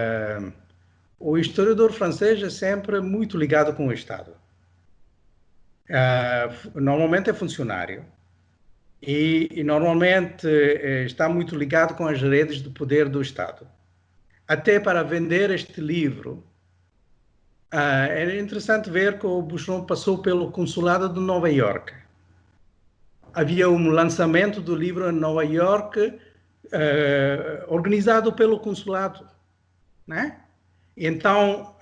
historiador francês é sempre muito ligado com o Estado. Normalmente é funcionário e normalmente está muito ligado com as redes de poder do Estado. Até para vender este livro, é interessante ver que o Bouchon passou pelo consulado de Nova York. Havia um lançamento do livro em Nova York, organizado pelo consulado, né? Então,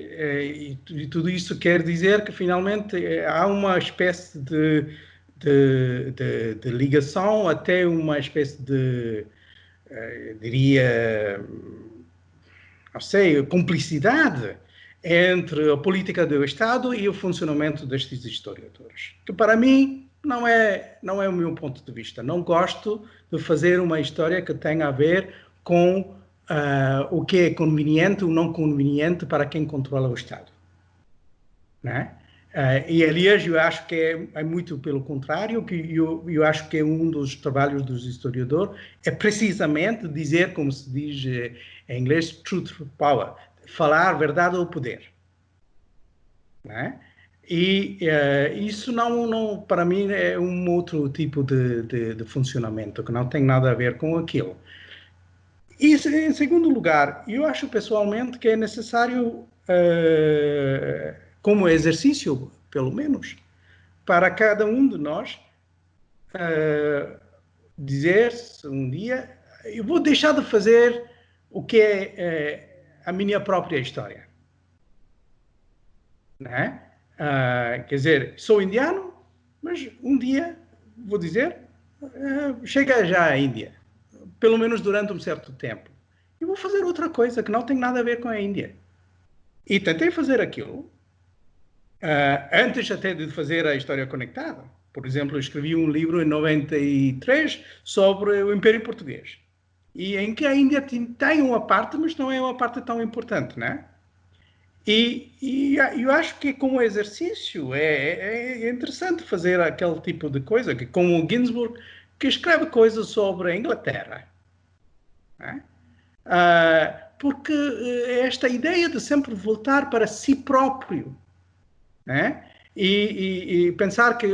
e tudo isso quer dizer que finalmente há uma espécie de ligação, até uma espécie de, diria, não sei, cumplicidade entre a política do Estado e o funcionamento destes historiadores, que para mim não é o meu ponto de vista. Não gosto de fazer uma história que tenha a ver com o que é conveniente ou não conveniente para quem controla o Estado, né? E, aliás, eu acho que é muito pelo contrário, que eu acho que um dos trabalhos dos historiadores é precisamente dizer, como se diz em inglês, truth to power, falar verdade ao poder, né? E isso não, para mim, é um outro tipo de funcionamento, que não tem nada a ver com aquilo. E, em segundo lugar, eu acho pessoalmente que é necessário, como exercício, pelo menos, para cada um de nós, dizer-se um dia, eu vou deixar de fazer o que é a minha própria história, né? Quer dizer, sou indiano, mas um dia, vou dizer, chega já à Índia, pelo menos durante um certo tempo. Eu vou fazer outra coisa que não tem nada a ver com a Índia. E tentei fazer aquilo, antes até de fazer a História Conectada. Por exemplo, eu escrevi um livro em 93 sobre o Império Português, e em que a Índia tem uma parte, mas não é uma parte tão importante, né? E eu acho que como exercício é interessante fazer aquele tipo de coisa, que como o Ginsburg, que escreve coisas sobre a Inglaterra, né? Porque esta ideia de sempre voltar para si próprio, né? E pensar que,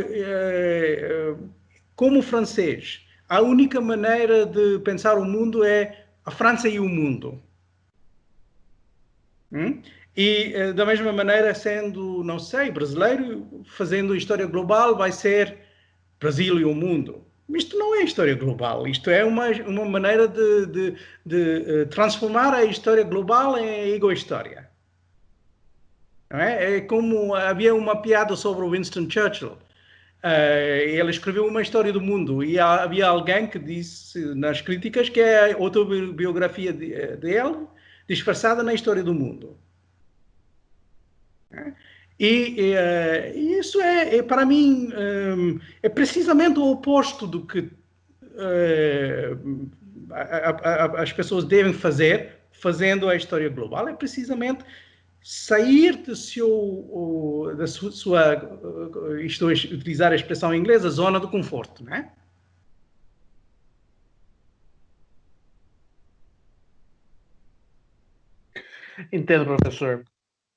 como francês, a única maneira de pensar o mundo é a França e o mundo. E, da mesma maneira, sendo, não sei, brasileiro, fazendo história global, vai ser Brasil e o mundo. Isto não é história global, isto é uma maneira de transformar a história global em ego-história. Não é? É como havia uma piada sobre o Winston Churchill. Ele escreveu uma história do mundo e havia alguém que disse nas críticas que é a autobiografia dele disfarçada na história do mundo. E isso para mim, é precisamente o oposto do que as pessoas devem fazer, fazendo a história global. É precisamente sair da sua, estou a utilizar a expressão inglesa, zona de conforto, né? Entendo, professor.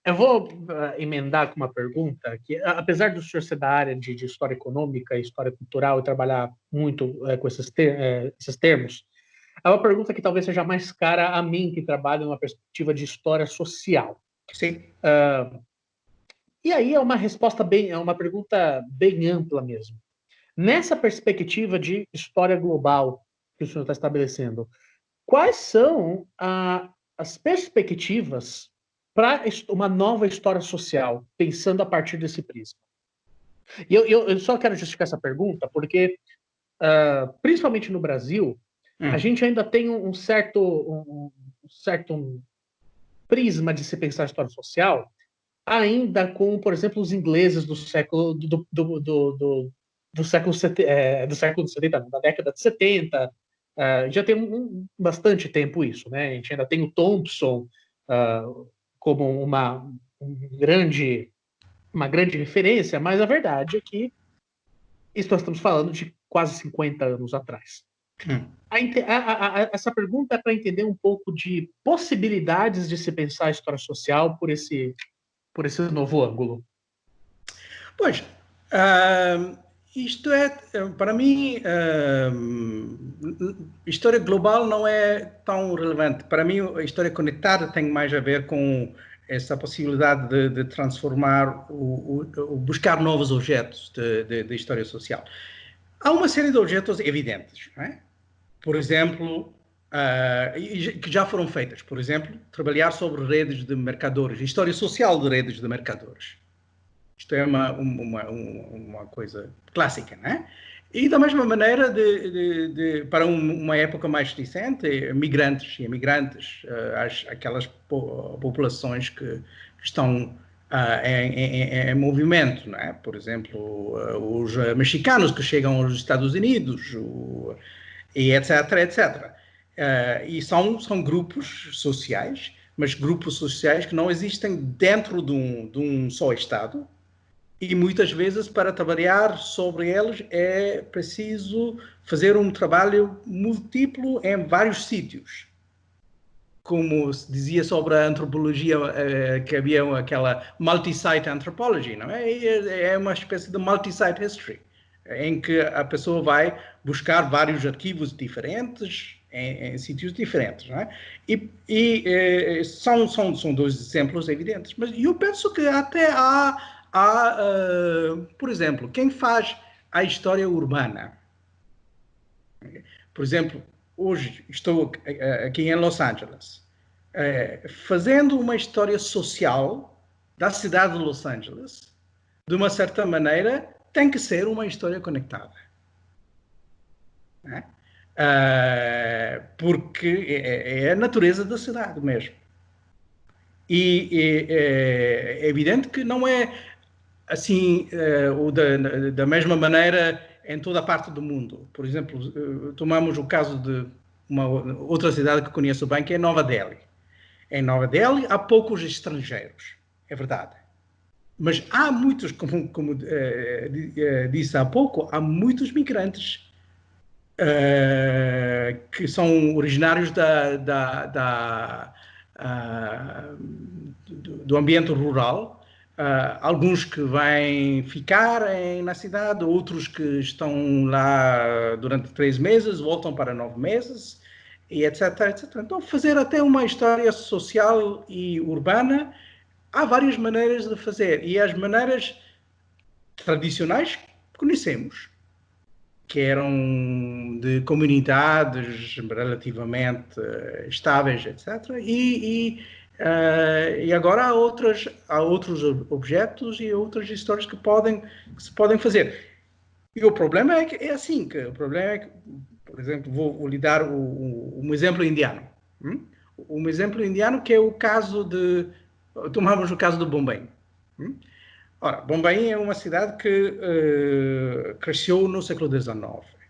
Eu vou emendar com uma pergunta que, apesar do senhor ser da área de história econômica e história cultural e trabalhar muito com esses termos, é uma pergunta que talvez seja mais cara a mim, que trabalho numa perspectiva de história social. Sim. E aí é uma pergunta bem ampla mesmo. Nessa perspectiva de história global que o senhor está estabelecendo, quais são as perspectivas para uma nova história social, pensando a partir desse prisma? E eu só quero justificar essa pergunta porque, principalmente no Brasil, a gente ainda tem um certo prisma de se pensar a história social, ainda com, por exemplo, os ingleses do século do século 70, da década de 70. Já tem bastante tempo isso, né? A gente ainda tem o Thompson como uma grande referência, mas a verdade é que isso nós estamos falando de quase 50 anos atrás. Essa pergunta é para entender um pouco de possibilidades de se pensar a história social por esse novo ângulo. Pois, isto é, para mim, história global não é tão relevante. Para mim, a história conectada tem mais a ver com essa possibilidade de transformar, buscar novos objetos de história social. Há uma série de objetos evidentes, não é? Por exemplo, que já foram feitas. Por exemplo, trabalhar sobre redes de mercadores, história social de redes de mercadores. Isto é uma coisa clássica, não é? E da mesma maneira, para uma época mais recente, migrantes e imigrantes, aquelas populações que estão em movimento, não é? Por exemplo, os mexicanos que chegam aos Estados Unidos, e etc, etc. E são grupos sociais, mas grupos sociais que não existem dentro de um só Estado, e muitas vezes, para trabalhar sobre eles, é preciso fazer um trabalho múltiplo em vários sítios. Como se dizia sobre a antropologia, que havia aquela multi-site anthropology, não é? É uma espécie de multi-site history, em que a pessoa vai buscar vários arquivos diferentes, em sítios diferentes, não é? E são dois exemplos evidentes. Mas eu penso que até por exemplo, quem faz a história urbana. Por exemplo, hoje estou aqui em Los Angeles, fazendo uma história social da cidade de Los Angeles. De uma certa maneira, tem que ser uma história conectada. Né? Porque é a natureza da cidade mesmo. E é evidente que não é assim, da mesma maneira em toda a parte do mundo. Por exemplo, tomamos o caso de uma outra cidade que conheço bem, que é Nova Delhi. Em Nova Delhi há poucos estrangeiros, é verdade. Mas há muitos, como disse há pouco, há muitos migrantes que são originários do ambiente rural. Alguns que vêm ficar na cidade, outros que estão lá durante 3 meses, voltam para 9 meses, e etc, etc. Então, fazer até uma história social e urbana, há várias maneiras de fazer. E as maneiras tradicionais conhecemos, que eram de comunidades relativamente estáveis, etc. E agora há outros objetos e outras histórias que se podem fazer. E o problema é assim, o problema é que, por exemplo, vou lhe dar um exemplo indiano. Um exemplo indiano que é o caso tomamos o caso de Bombay. Ora, Bombay é uma cidade que cresceu no século XIX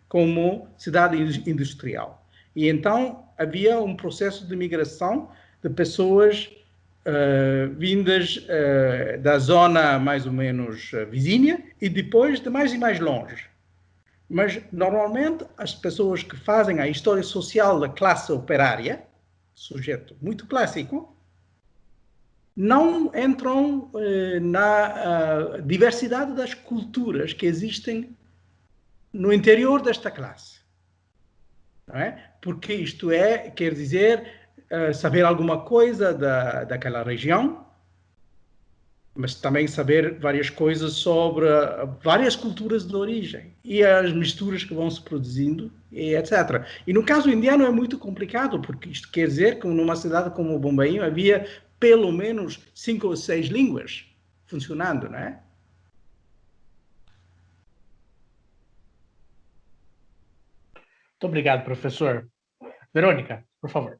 como cidade industrial. E então havia um processo de migração de pessoas vindas da zona mais ou menos vizinha e depois de mais e mais longe. Mas, normalmente, as pessoas que fazem a história social da classe operária, sujeito muito clássico, não entram na diversidade das culturas que existem no interior desta classe. Não é? Porque isto quer dizer saber alguma coisa daquela região, mas também saber várias coisas sobre várias culturas de origem e as misturas que vão se produzindo, e etc. E no caso indiano é muito complicado, porque isto quer dizer que numa cidade como Bombay havia pelo menos 5 ou 6 línguas funcionando, não é? Muito obrigado, professor. Verônica, por favor.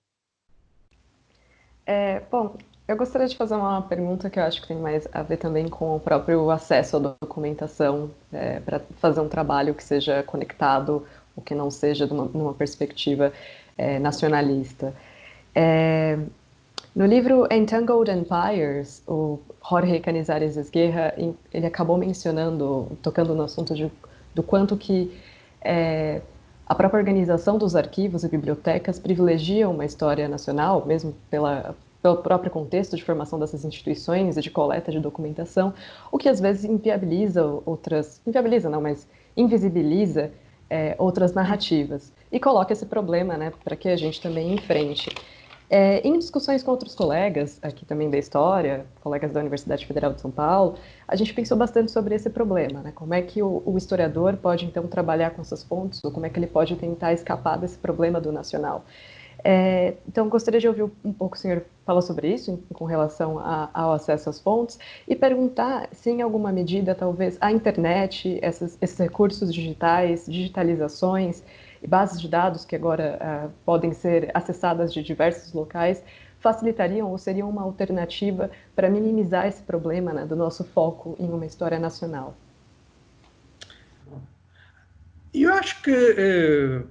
Bom, eu gostaria de fazer uma pergunta que eu acho que tem mais a ver também com o próprio acesso à documentação, para fazer um trabalho que seja conectado, ou que não seja numa perspectiva nacionalista. No livro Entangled Empires, o Jorge Canizares Esguerra, ele acabou tocando no assunto do quanto que a própria organização dos arquivos e bibliotecas privilegia uma história nacional, mesmo pelo próprio contexto de formação dessas instituições e de coleta de documentação, o que às vezes invisibiliza outras narrativas e coloca esse problema, né, para que a gente também enfrente. Em discussões com outros colegas, aqui também da história, colegas da Universidade Federal de São Paulo, a gente pensou bastante sobre esse problema, né? Como é que o historiador pode, então, trabalhar com essas fontes, ou como é que ele pode tentar escapar desse problema do nacional. Então, gostaria de ouvir um pouco o senhor falar sobre isso, com relação ao acesso às fontes, e perguntar se, em alguma medida, talvez, a internet, esses recursos digitais, digitalizações, e bases de dados que agora podem ser acessadas de diversos locais, facilitariam ou seriam uma alternativa para minimizar esse problema, né, do nosso foco em uma história nacional? Eu acho que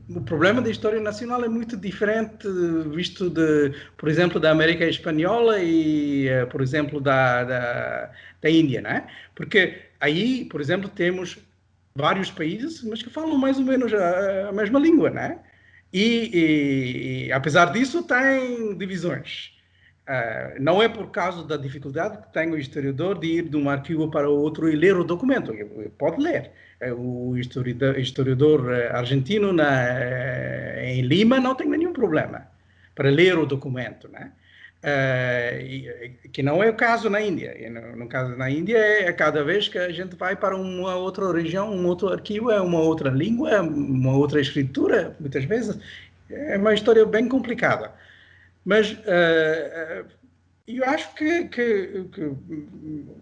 o problema da história nacional é muito diferente, visto por exemplo, da América Espanhola e, por exemplo, da Índia, né? Porque aí, por exemplo, temos vários países, mas que falam mais ou menos a mesma língua, né? E apesar disso, tem divisões. Não é por causa da dificuldade que tem o historiador de ir de um arquivo para o outro e ler o documento. Pode ler. O historiador argentino em Lima não tem nenhum problema para ler o documento, né? Que não é o caso na Índia. No caso na Índia, cada vez que a gente vai para uma outra região, um outro arquivo, é uma outra língua, uma outra escritura, muitas vezes. É uma história bem complicada. Mas eu acho que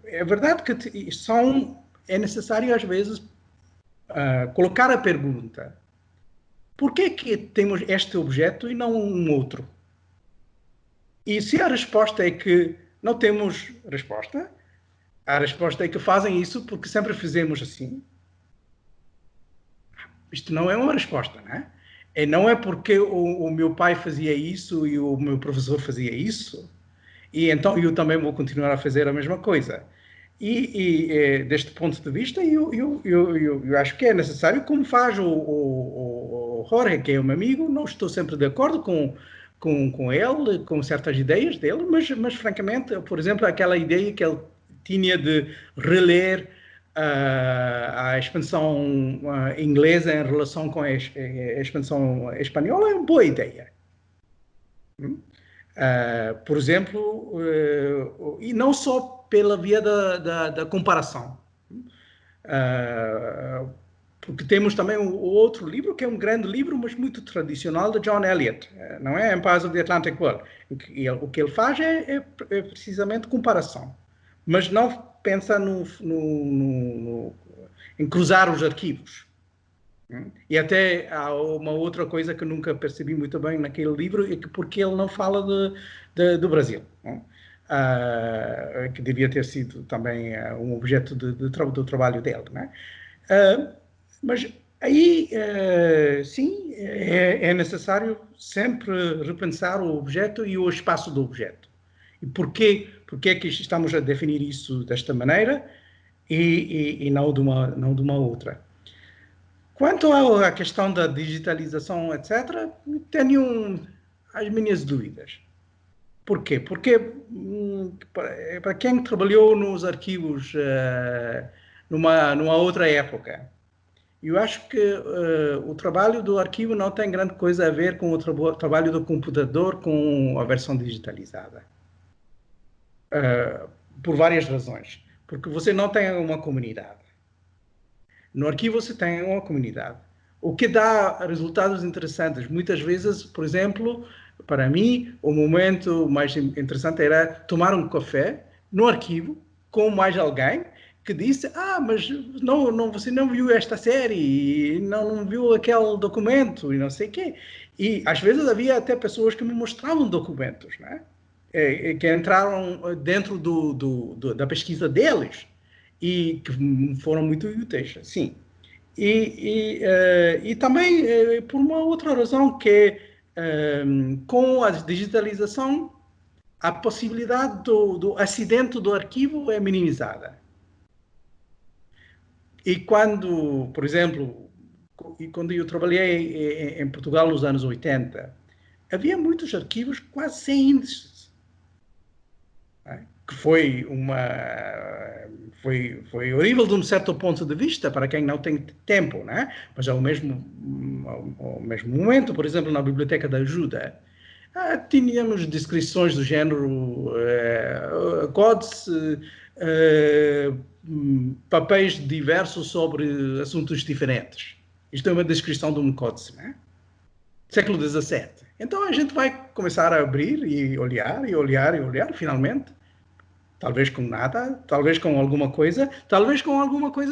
é verdade que é necessário, às vezes, colocar a pergunta: por que temos este objeto e não um outro? E se a resposta é que não temos resposta, a resposta é que fazem isso porque sempre fizemos assim. Isto não é uma resposta, não é? Não é porque o meu pai fazia isso e o meu professor fazia isso, e então eu também vou continuar a fazer a mesma coisa. Deste ponto de vista, eu acho que é necessário, como faz o Jorge, que é um amigo. Não estou sempre de acordo com ele, com certas ideias dele, mas francamente, por exemplo, aquela ideia que ele tinha de reler a expansão inglesa em relação com a expansão espanhola é uma boa ideia. Por exemplo, e não só pela via da comparação. Porque temos também o outro livro, que é um grande livro, mas muito tradicional, de John Eliot, não é? Empires of the Atlantic World. O que ele faz é precisamente comparação, mas não pensa em cruzar os arquivos. E até há uma outra coisa que nunca percebi muito bem naquele livro, é que porque ele não fala do Brasil, que devia ter sido também um objeto do trabalho dele, né? Mas aí, sim, é necessário sempre repensar o objeto e o espaço do objeto. E porquê é que estamos a definir isso desta maneira e não de uma outra? Quanto à questão da digitalização, etc., tenho as minhas dúvidas. Por quê? Porque, para quem trabalhou nos arquivos numa outra época, eu acho que o trabalho do arquivo não tem grande coisa a ver com o trabalho do computador com a versão digitalizada. Por várias razões. Porque você não tem uma comunidade. No arquivo você tem uma comunidade, o que dá resultados interessantes. Muitas vezes, por exemplo, para mim, o momento mais interessante era tomar um café no arquivo com mais alguém que disse: mas você não viu esta série, e não viu aquele documento, e não sei o quê. E às vezes havia até pessoas que me mostravam documentos, né? Que entraram dentro da pesquisa deles e que foram muito úteis, sim. E também por uma outra razão, que com a digitalização a possibilidade do acidente do arquivo é minimizada. E por exemplo, quando eu trabalhei em Portugal nos anos 80, havia muitos arquivos quase sem índices, que foi horrível de um certo ponto de vista para quem não tem tempo, né? Mas ao mesmo momento, por exemplo, na Biblioteca da Ajuda, tínhamos descrições do género codes, papéis diversos sobre assuntos diferentes. Isto é uma descrição de um códice, né? Século XVII. Então a gente vai começar a abrir e olhar, finalmente. Talvez com nada, talvez com alguma coisa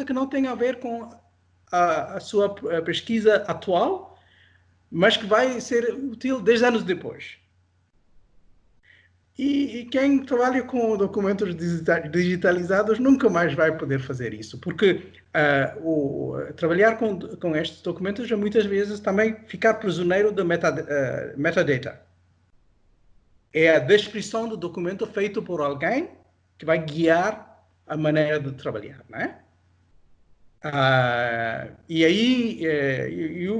que não tenha a ver com a sua pesquisa atual, mas que vai ser útil 10 anos depois. E quem trabalha com documentos digitalizados nunca mais vai poder fazer isso, porque trabalhar com estes documentos é muitas vezes também ficar prisioneiro da metadata. É a descrição do documento feito por alguém que vai guiar a maneira de trabalhar, né? E aí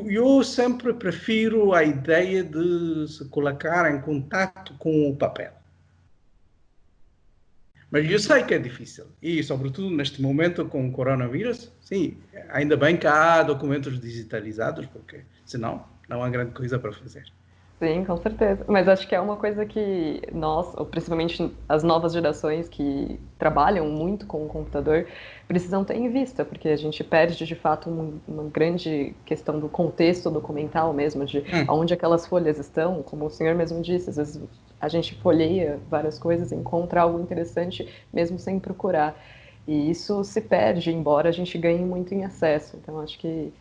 eu sempre prefiro a ideia de se colocar em contato com o papel. Mas eu sei que é difícil. E, sobretudo, neste momento com o coronavírus, sim, ainda bem que há documentos digitalizados, porque senão não há grande coisa para fazer. Sim, com certeza. Mas acho que é uma coisa que nós, ou principalmente as novas gerações que trabalham muito com o computador, precisam ter em vista, porque a gente perde, de fato, uma grande questão do contexto documental mesmo, de onde aquelas folhas estão, como o senhor mesmo disse, às vezes a gente folheia várias coisas e encontra algo interessante mesmo sem procurar. E isso se perde, embora a gente ganhe muito em acesso. Então, acho que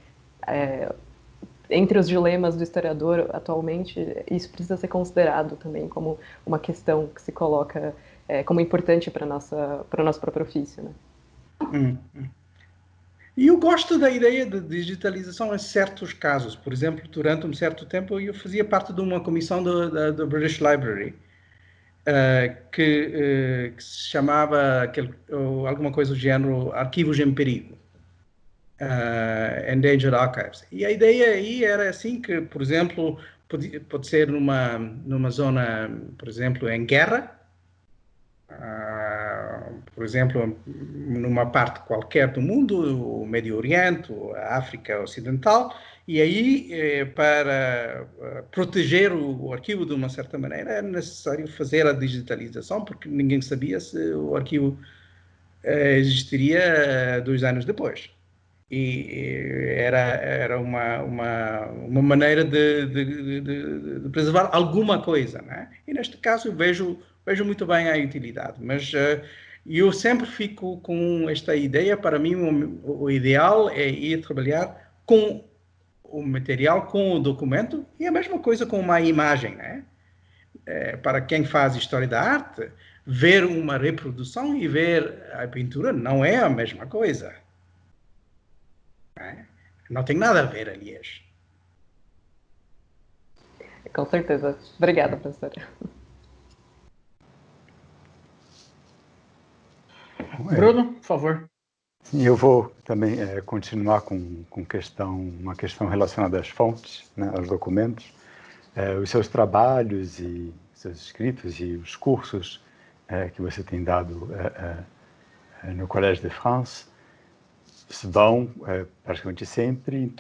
entre os dilemas do historiador atualmente, isso precisa ser considerado também como uma questão que se coloca como importante para o nosso próprio ofício, né? E eu gosto da ideia de digitalização em certos casos. Por exemplo, durante um certo tempo eu fazia parte de uma comissão do British Library, que se chamava alguma coisa do género Arquivos em Perigo. Endangered Archives. E a ideia aí era assim que, por exemplo, pode ser numa zona, por exemplo, em guerra, por exemplo, numa parte qualquer do mundo, o Médio Oriente, a África Ocidental, e aí, para proteger o arquivo de uma certa maneira, é necessário fazer a digitalização, porque ninguém sabia se o arquivo existiria 2 anos depois. E era uma maneira de preservar alguma coisa, né? E neste caso eu vejo muito bem a utilidade, mas eu sempre fico com esta ideia. Para mim o ideal é ir trabalhar com o material, com o documento, e a mesma coisa com uma imagem, né? Para quem faz história da arte, ver uma reprodução e ver a pintura não é a mesma coisa. Não tem nada a ver, aliás. Com certeza. Obrigada, professora. Bruno, por favor. Eu vou também continuar com uma questão relacionada às fontes, né, aos documentos. Os seus trabalhos e seus escritos e os cursos que você tem dado no Collège de France vão praticamente sempre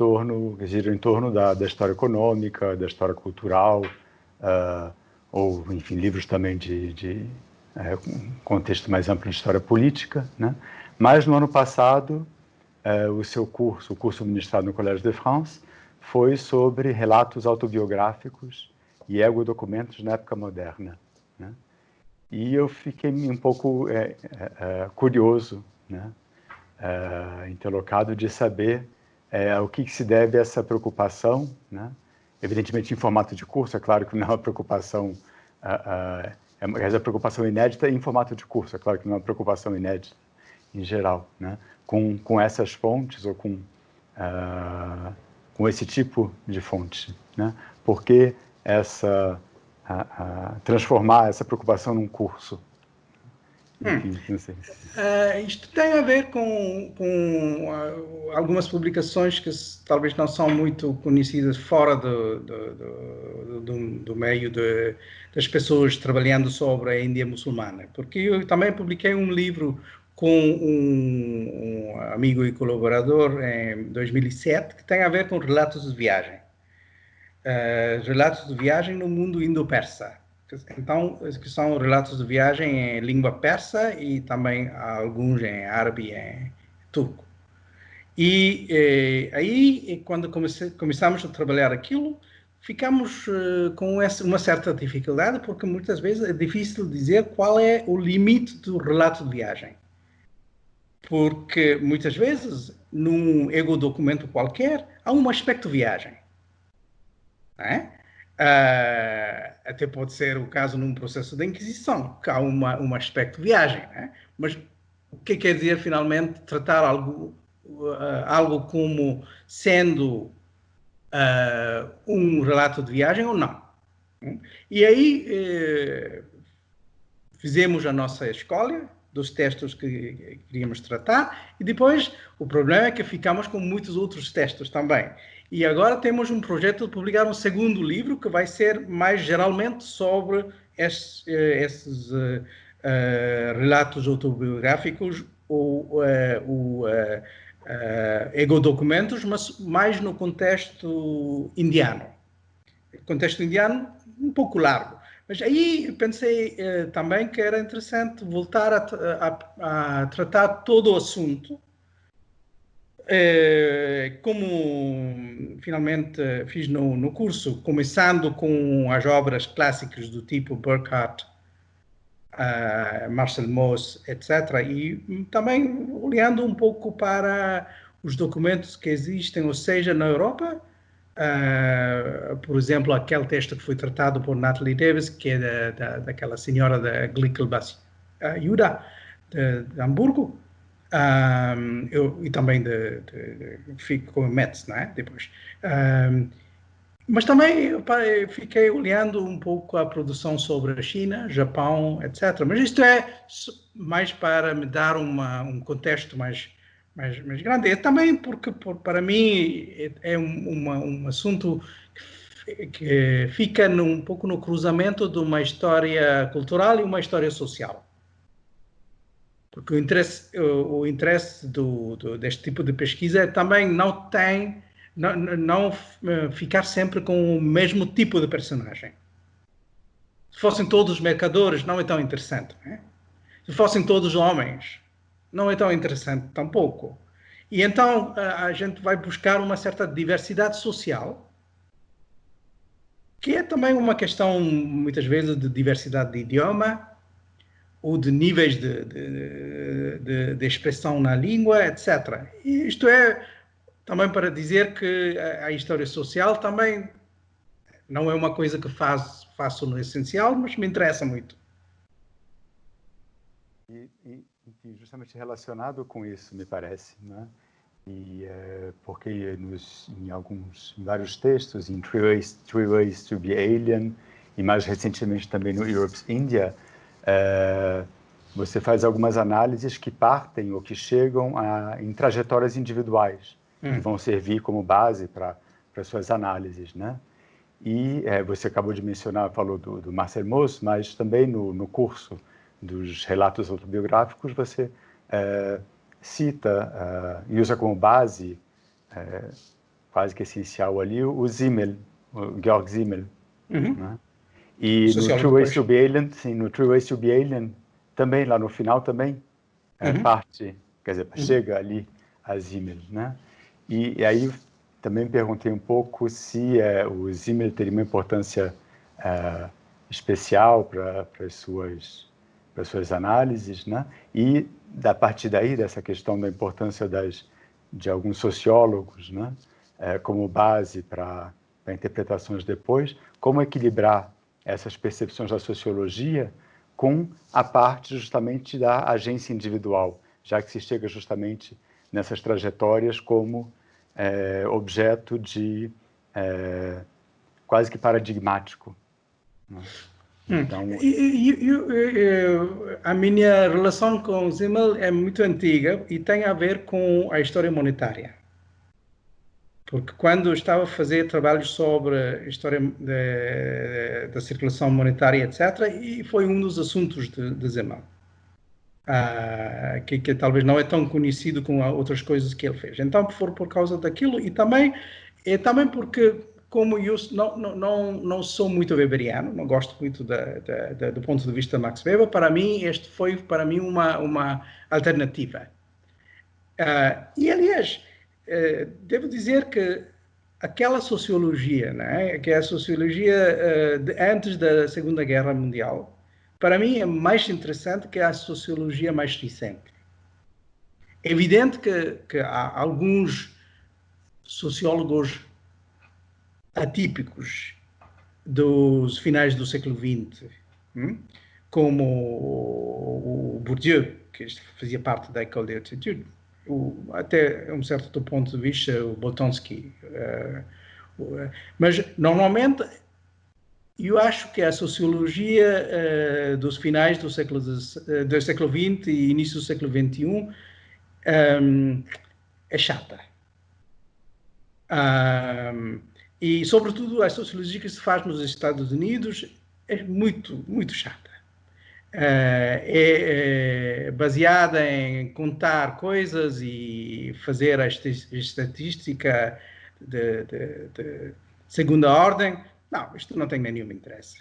giram em torno da história econômica, da história cultural, ou, enfim, livros também de contexto mais amplo de história política, né? Mas no ano passado, o curso ministrado no Collège de France, foi sobre relatos autobiográficos e ego-documentos na época moderna, né? E eu fiquei um pouco curioso, né? Interlocado de saber o que se deve a essa preocupação, né? Evidentemente em formato de curso, é claro que não é uma preocupação, é uma preocupação inédita em formato de curso, é claro que não é uma preocupação inédita em geral, né? Com essas fontes ou com esse tipo de fonte, né? Porque transformar essa preocupação num curso. Enfim, não sei. Isto tem a ver com algumas publicações que talvez não são muito conhecidas fora do meio das pessoas trabalhando sobre a Índia muçulmana, porque eu também publiquei um livro com um amigo e colaborador em 2007 que tem a ver com relatos de viagem. Relatos de viagem no mundo indo-persa. Então, que são relatos de viagem em língua persa e também alguns em árabe e em turco. E aí, quando começamos a trabalhar aquilo, ficamos com uma certa dificuldade, porque muitas vezes é difícil dizer qual é o limite do relato de viagem. Porque muitas vezes, num ego-documento qualquer, há um aspecto de viagem. Não é? Até pode ser o caso num processo de inquisição, que há um aspecto de viagem, né? Mas o que quer dizer finalmente tratar algo como sendo um relato de viagem ou não? E aí fizemos a nossa escolha dos textos que queríamos tratar e depois o problema é que ficamos com muitos outros textos também. E agora temos um projeto de publicar um segundo livro que vai ser mais geralmente sobre esses relatos autobiográficos ou egodocumentos, mas mais no contexto indiano. Contexto indiano um pouco largo. Mas aí pensei também que era interessante voltar a tratar todo o assunto, como finalmente fiz no curso, começando com as obras clássicas do tipo Burckhardt, Marcel Mauss, etc. E também olhando um pouco para os documentos que existem, ou seja, na Europa, por exemplo, aquele texto que foi tratado por Natalie Davis, que é daquela senhora da Glickelbass Juda, de Hamburgo, e também fico com Metz, não é? Depois. Mas também fiquei olhando um pouco a produção sobre a China, Japão, etc. Mas isto é mais para me dar um contexto mais grande. É também porque, para mim, é um assunto que fica um pouco no cruzamento de uma história cultural e uma história social. Porque o interesse deste tipo de pesquisa também não tem... Não ficar sempre com o mesmo tipo de personagem. Se fossem todos mercadores, não é tão interessante. Né? Se fossem todos homens, não é tão interessante tampouco. E então a gente vai buscar uma certa diversidade social, que é também uma questão, muitas vezes, de diversidade de idioma, ou de níveis de expressão na língua, etc. E isto é também para dizer que a história social também não é uma coisa que faço no essencial, mas me interessa muito. E justamente relacionado com isso, me parece, né? E porque em vários textos, em Three Ways to be Alien, e mais recentemente também no Europe's India, você faz algumas análises que partem ou que chegam em trajetórias individuais, que vão servir como base para suas análises, né? E você acabou de mencionar, falou do Marcel Mauss, mas também no curso dos relatos autobiográficos você cita e usa como base, quase que essencial ali, o Simmel, o Georg Simmel. Né? E no Three Ways to be Alien, sim, no Three Ways to be Alien, também lá no final também parte, quer dizer, chega ali a Simmel, né? E aí também perguntei um pouco se o Simmel teria uma importância especial para as suas análises, né? E a partir daí, dessa questão da importância de alguns sociólogos, né? Como base para interpretações depois, como equilibrar essas percepções da sociologia com a parte justamente da agência individual, já que se chega justamente nessas trajetórias como objeto quase que paradigmático. Né? Então, a minha relação com Simmel é muito antiga e tem a ver com a história monetária. Porque quando eu estava a fazer trabalhos sobre a história da circulação monetária, etc., e foi um dos assuntos de Simmel, que talvez não é tão conhecido como outras coisas que ele fez. Então, por causa daquilo, e também porque, como eu não sou muito weberiano, não gosto muito do ponto de vista de Max Weber, para mim, este foi uma alternativa. E, aliás, devo dizer que aquela sociologia, né, que é a sociologia antes da Segunda Guerra Mundial, para mim é mais interessante que a sociologia mais recente. É evidente que há alguns sociólogos atípicos dos finais do século XX, como o Bourdieu, que fazia parte da École des Études, até um certo ponto de vista, o Boltanski. Mas, normalmente, eu acho que a sociologia dos finais do século XX e início do século XXI é chata. E, sobretudo, a sociologia que se faz nos Estados Unidos é muito, muito chata. É baseada em contar coisas e fazer a estatística de segunda ordem. Não, isto não tem nenhum interesse.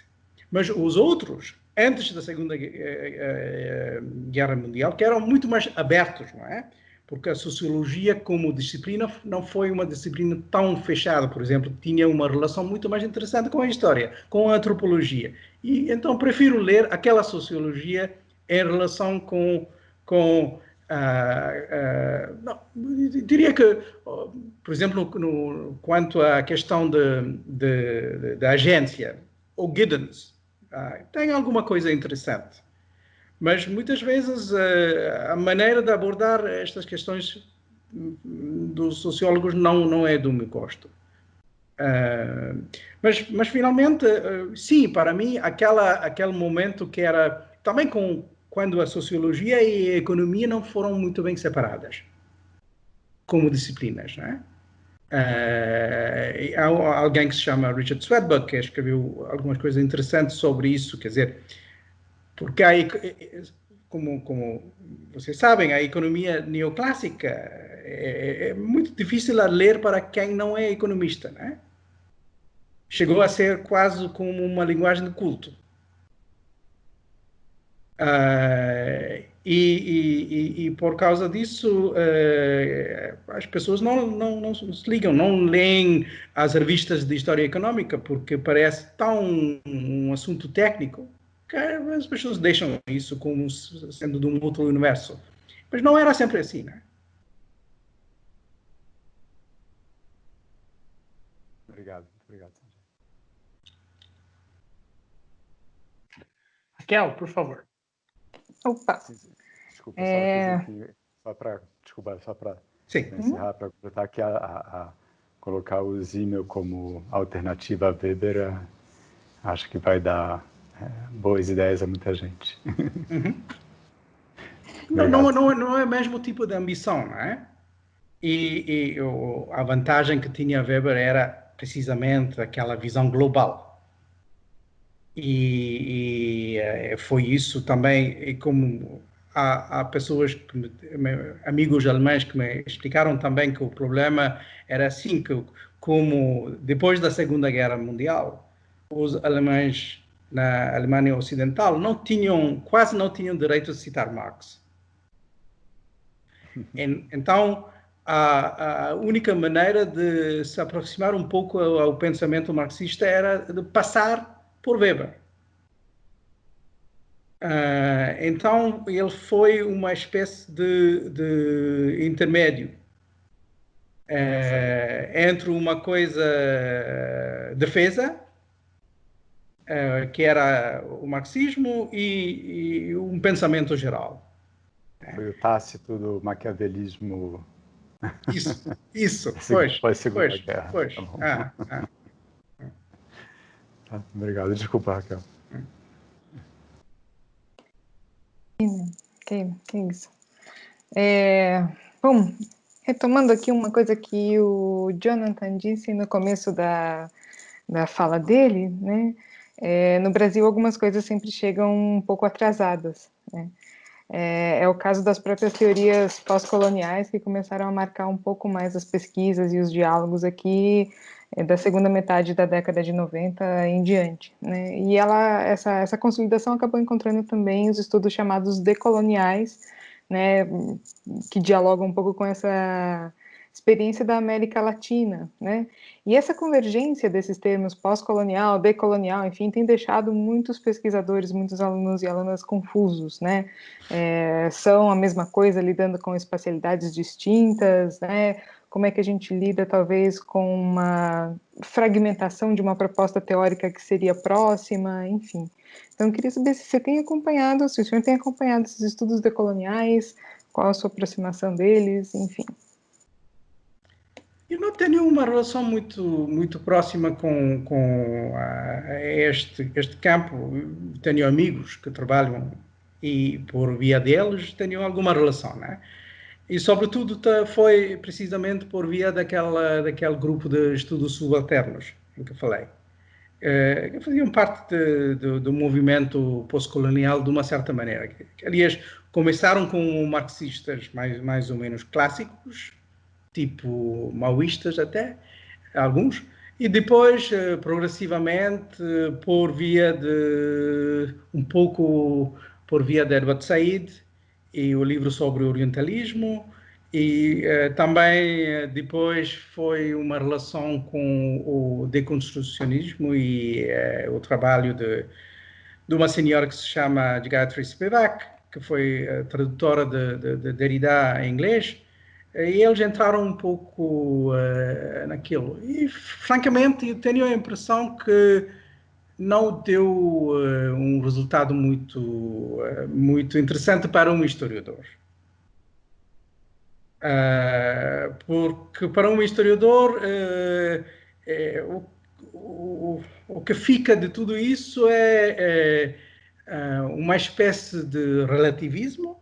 Mas os outros, antes da Segunda Guerra Mundial, que eram muito mais abertos, não é? Porque a sociologia como disciplina não foi uma disciplina tão fechada, por exemplo, tinha uma relação muito mais interessante com a história, com a antropologia. E então prefiro ler aquela sociologia em relação não, diria que, por exemplo, quanto à questão da agência, o Giddens, tem alguma coisa interessante. Mas, muitas vezes, a maneira de abordar estas questões dos sociólogos não é do meu gosto. Mas finalmente, sim, para mim, aquele momento que era... Também quando a sociologia e a economia não foram muito bem separadas como disciplinas, não é? Há alguém que se chama Richard Swedberg, que escreveu algumas coisas interessantes sobre isso, quer dizer... Porque, como vocês sabem, a economia neoclássica é muito difícil a ler para quem não é economista, né? Chegou a ser quase como uma linguagem de culto. E por causa disso, as pessoas não se ligam, não leem as revistas de história econômica, porque parece tão um assunto técnico. As pessoas deixam isso como sendo de um outro universo. Mas não era sempre assim, né? Obrigado, obrigado. Raquel, por favor. Opa. Desculpa, só para encerrar, para completar aqui colocar o Simmel como alternativa a Weber, acho que vai dar boas ideias a muita gente. Não é o mesmo tipo de ambição, não é? E a vantagem que tinha Weber era precisamente aquela visão global. E foi isso também, e como há pessoas, amigos alemães, que me explicaram também que o problema era assim, que como depois da Segunda Guerra Mundial, os alemães na Alemanha Ocidental quase não tinham direito a citar Marx. Então, a única maneira de se aproximar um pouco ao pensamento marxista era de passar por Weber. Então, ele foi uma espécie de intermédio entre uma coisa defesa, que era o marxismo, e um pensamento geral. Foi o Tácito do maquiavelismo. Isso. Foi Segunda Guerra. Pois. Tá, obrigado. Desculpa, Raquel. Que isso. Bom, retomando aqui uma coisa que o Jonathan disse no começo da fala dele, né? No Brasil, algumas coisas sempre chegam um pouco atrasadas, né? É o caso das próprias teorias pós-coloniais, que começaram a marcar um pouco mais as pesquisas e os diálogos aqui da segunda metade da década de 90 em diante, né? E essa consolidação acabou encontrando também os estudos chamados decoloniais, né, que dialogam um pouco com essa experiência da América Latina, né? E essa convergência desses termos pós-colonial, decolonial, enfim, tem deixado muitos pesquisadores, muitos alunos e alunas confusos, né? São a mesma coisa, lidando com espacialidades distintas, né? Como é que a gente lida, talvez, com uma fragmentação de uma proposta teórica que seria próxima, enfim. Então, eu queria saber se você tem acompanhado, se o senhor tem acompanhado esses estudos decoloniais, qual a sua aproximação deles, enfim. Eu não tenho uma relação muito próxima com este campo. Tenho amigos que trabalham e, por via deles, tenho alguma relação, né? E, sobretudo, foi precisamente por via daquele grupo de estudos subalternos, do que falei. Que faziam parte do movimento pós-colonial de uma certa maneira. Que, aliás, começaram com marxistas mais ou menos clássicos, tipo maoístas até, alguns, e depois, progressivamente, por via de Edward Said e o livro sobre o orientalismo, e também depois foi uma relação com o deconstrucionismo e o trabalho de uma senhora que se chama Gayatri Spivak, que foi tradutora de Derrida em inglês, e eles entraram um pouco naquilo. E, francamente, eu tenho a impressão que não deu um resultado muito interessante para um historiador. Porque para um historiador o que fica de tudo isso é uma espécie de relativismo,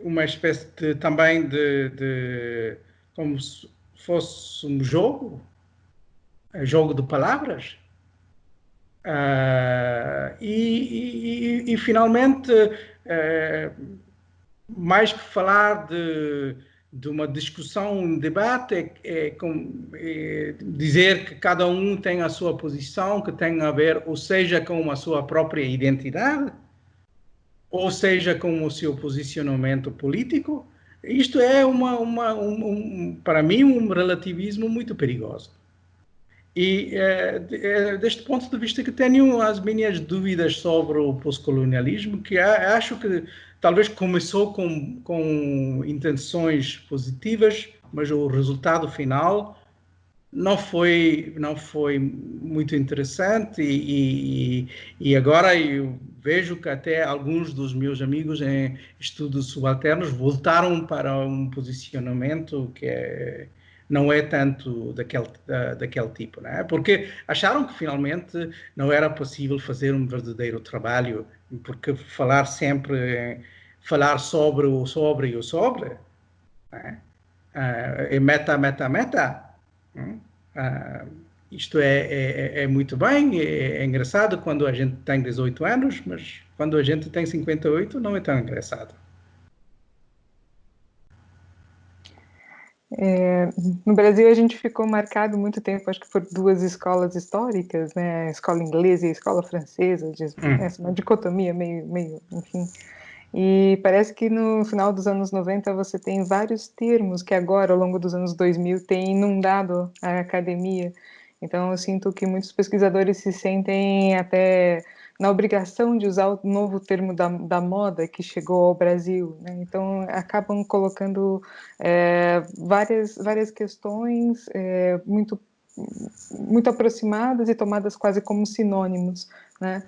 uma espécie também de como se fosse um jogo de palavras, e finalmente, mais que falar de uma discussão, um debate, é dizer que cada um tem a sua posição, que tem a ver, ou seja, com a sua própria identidade, ou seja, com o seu posicionamento político. Isto é, para mim, um relativismo muito perigoso. E deste ponto de vista que tenho as minhas dúvidas sobre o pós-colonialismo, que acho que talvez começou com intenções positivas, mas o resultado final não foi muito interessante, e agora eu vejo que até alguns dos meus amigos em estudos subalternos voltaram para um posicionamento que não é tanto daquele tipo, né? Porque acharam que finalmente não era possível fazer um verdadeiro trabalho, porque falar sobre e o sobre, né? É meta. Isto é muito bem, é engraçado quando a gente tem 18 anos, mas quando a gente tem 58 não é tão engraçado. No Brasil a gente ficou marcado muito tempo, acho que por duas escolas históricas, né? A escola inglesa e a escola francesa, uma dicotomia meio, enfim. E parece que no final dos anos 90 você tem vários termos que agora, ao longo dos anos 2000, têm inundado a academia. Então eu sinto que muitos pesquisadores se sentem até na obrigação de usar o novo termo da moda que chegou ao Brasil, né? Então acabam colocando várias questões muito aproximadas e tomadas quase como sinônimos, né?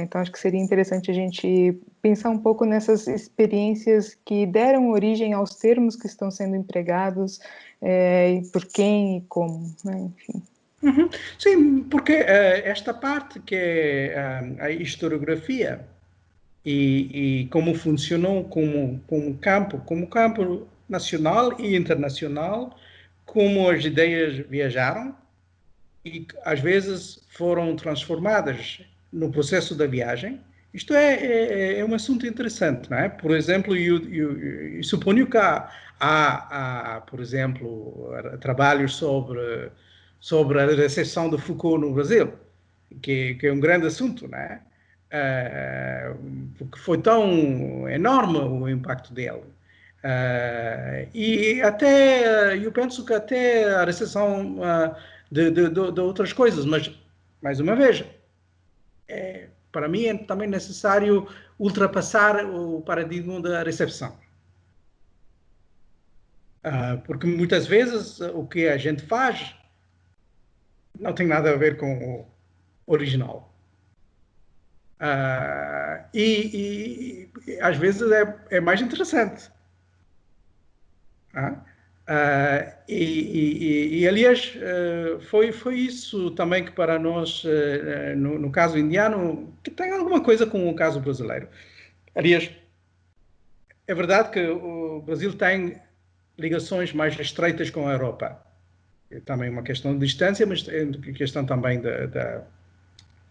Então acho que seria interessante a gente pensar um pouco nessas experiências que deram origem aos termos que estão sendo empregados, e por quem e como, né? Enfim. Uhum. Sim, porque esta parte que é a historiografia e como funcionou como campo nacional e internacional, como as ideias viajaram e às vezes foram transformadas no processo da viagem. Isto é um assunto interessante, não é? Por exemplo, eu suponho que há, por exemplo, trabalhos sobre a recepção de Foucault no Brasil, que é um grande assunto, não é? Porque foi tão enorme o impacto dele. E até, eu penso que até a recepção de outras coisas, mas, mais uma vez, para mim é também necessário ultrapassar o paradigma da recepção. Porque muitas vezes o que a gente faz não tem nada a ver com o original. E às vezes é mais interessante. Aliás, foi isso também que para nós, no caso indiano, que tem alguma coisa com o caso brasileiro. Aliás, é verdade que o Brasil tem ligações mais estreitas com a Europa. É também uma questão de distância, mas é uma questão também da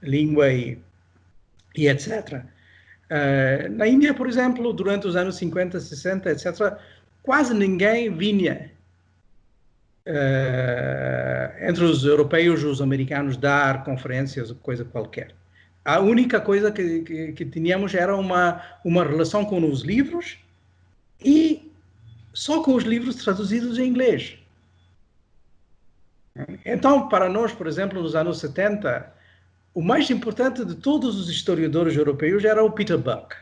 língua e etc. Na Índia, por exemplo, durante os anos 50, 60, etc., quase ninguém vinha entre os europeus e os americanos dar conferências ou coisa qualquer. A única coisa que tínhamos era uma relação com os livros e só com os livros traduzidos em inglês. Então, para nós, por exemplo, nos anos 70, o mais importante de todos os historiadores europeus era o Peter Buck.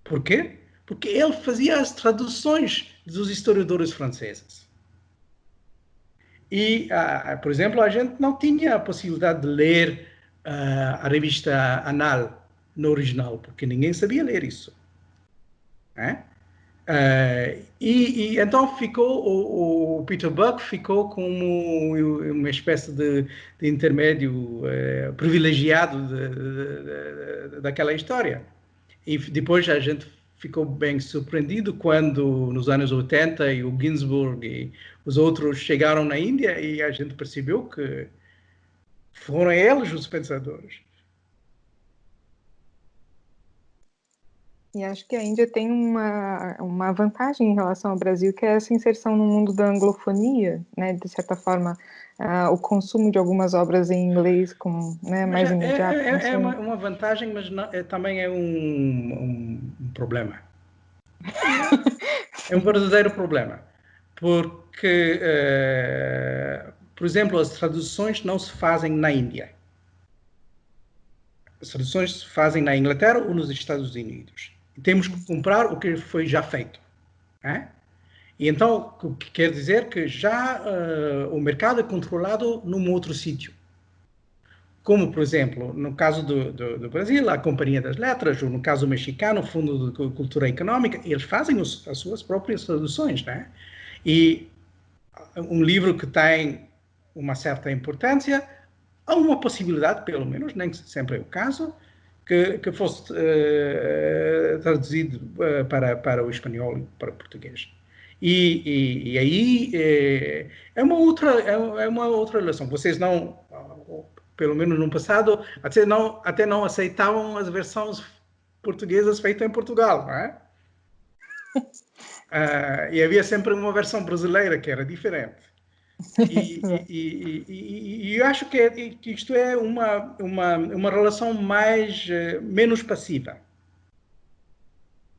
Por quê? Porque ele fazia as traduções dos historiadores franceses. E, por exemplo, a gente não tinha a possibilidade de ler a revista Anal no original, porque ninguém sabia ler isso. E então ficou, o Peter Buck ficou como uma espécie de intermédio privilegiado daquela história. E depois a gente ficou bem surpreendido quando, nos anos 80, o Ginsburg e os outros chegaram na Índia e a gente percebeu que foram eles os pensadores. E acho que a Índia tem uma vantagem em relação ao Brasil, que é essa inserção no mundo da anglofonia, né? De certa forma, o consumo de algumas obras em inglês mais imediato. É uma vantagem, mas não, também é um problema. É um verdadeiro problema. Porque, por exemplo, as traduções não se fazem na Índia. As traduções se fazem na Inglaterra ou nos Estados Unidos. E temos que comprar o que foi já feito. E então, o que quer dizer que já o mercado é controlado num outro sítio. Como, por exemplo, no caso do Brasil, a Companhia das Letras, ou no caso mexicano, o Fundo de Cultura Econômica, eles fazem as suas próprias traduções, né? E um livro que tem uma certa importância, há uma possibilidade, pelo menos, nem sempre é o caso, que fosse traduzido para o espanhol e para o português. E aí é uma outra relação. Vocês não, pelo menos no passado, até não aceitavam as versões portuguesas feitas em Portugal, não é? E havia sempre uma versão brasileira que era diferente. E eu acho que isto é uma relação menos passiva.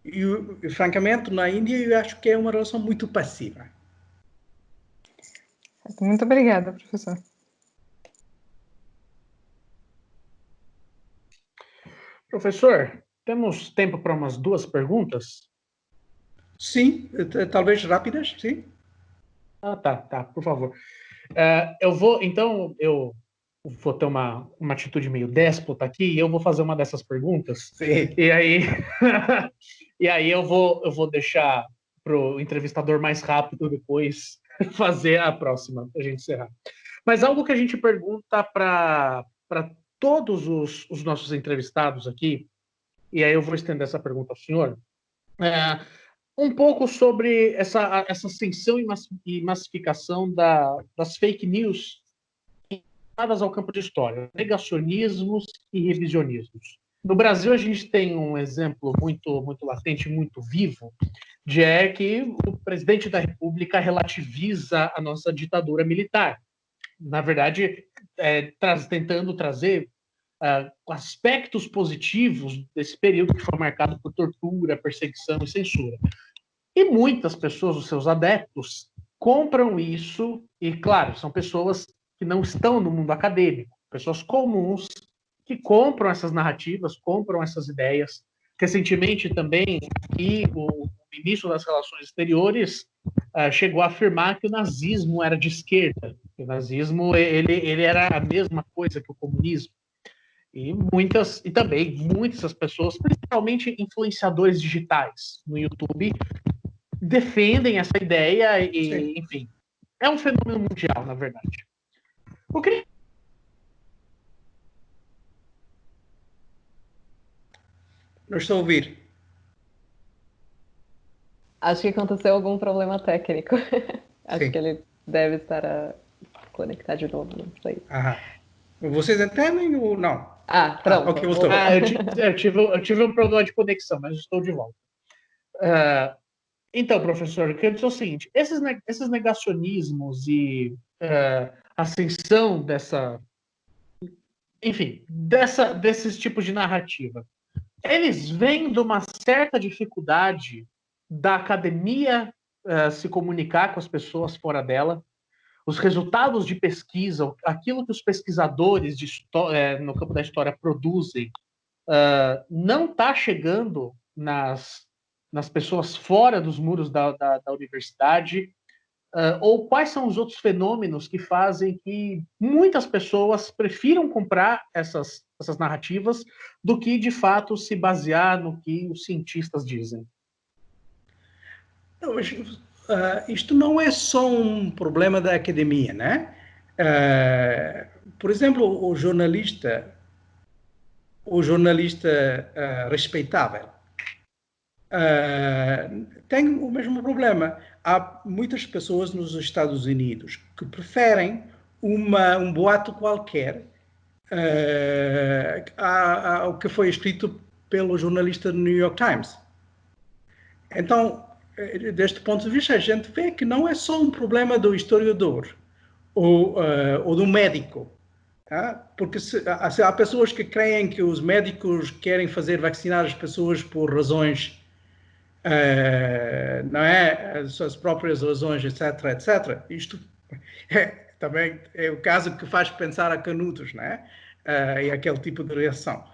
E, francamente, na Índia, eu acho que é uma relação muito passiva. Muito obrigada, professor. Professor, temos tempo para umas 2 perguntas? Sim, talvez rápidas, sim. Tá, por favor. Eu vou ter uma atitude meio déspota aqui e eu vou fazer uma dessas perguntas. Sim. E aí eu vou deixar para o entrevistador mais rápido depois fazer a próxima, para a gente encerrar. Mas algo que a gente pergunta para todos os nossos entrevistados aqui, e aí eu vou estender essa pergunta ao senhor, um pouco sobre essa ascensão e massificação das fake news ligadas ao campo de história, negacionismos e revisionismos. No Brasil, a gente tem um exemplo muito, muito latente, muito vivo, de que o presidente da República relativiza a nossa ditadura militar. Na verdade, tentando trazer aspectos positivos desse período que foi marcado por tortura, perseguição e censura. E muitas pessoas, os seus adeptos, compram isso, e, claro, são pessoas que não estão no mundo acadêmico, pessoas comuns que compram essas narrativas, compram essas ideias. Recentemente também, o ministro das Relações Exteriores chegou a afirmar que o nazismo era de esquerda, que o nazismo ele era a mesma coisa que o comunismo. E também muitas pessoas, principalmente influenciadores digitais no YouTube, defendem essa ideia e, sim, enfim, é um fenômeno mundial, na verdade. O que... Não estou a ouvir. Acho que aconteceu algum problema técnico. Acho sim, que ele deve estar a conectar de novo, não sei. Vocês entendem ou não? Pronto. Ok, voltou. Eu tive um problema de conexão, mas estou de volta. Então, professor, eu quero dizer o seguinte, esses negacionismos e ascensão desses tipos de narrativa, eles vêm de uma certa dificuldade da academia se comunicar com as pessoas fora dela, os resultados de pesquisa, aquilo que os pesquisadores no campo da história produzem, não está chegando nas pessoas fora dos muros da universidade, ou quais são os outros fenômenos que fazem que muitas pessoas prefiram comprar essas narrativas do que, de fato, se basear no que os cientistas dizem? Não, mas, isto não é só um problema da academia, né? Por exemplo, o jornalista respeitável tem o mesmo problema. Há muitas pessoas nos Estados Unidos que preferem um boato qualquer ao que foi escrito pelo jornalista do New York Times. Então, deste ponto de vista, a gente vê que não é só um problema do historiador ou do médico. Porque há pessoas que creem que os médicos querem fazer vacinar as pessoas por razões, não é? As suas próprias razões, etc, etc. Isto também é o caso que faz pensar a canudos, não é? E aquele tipo de reação.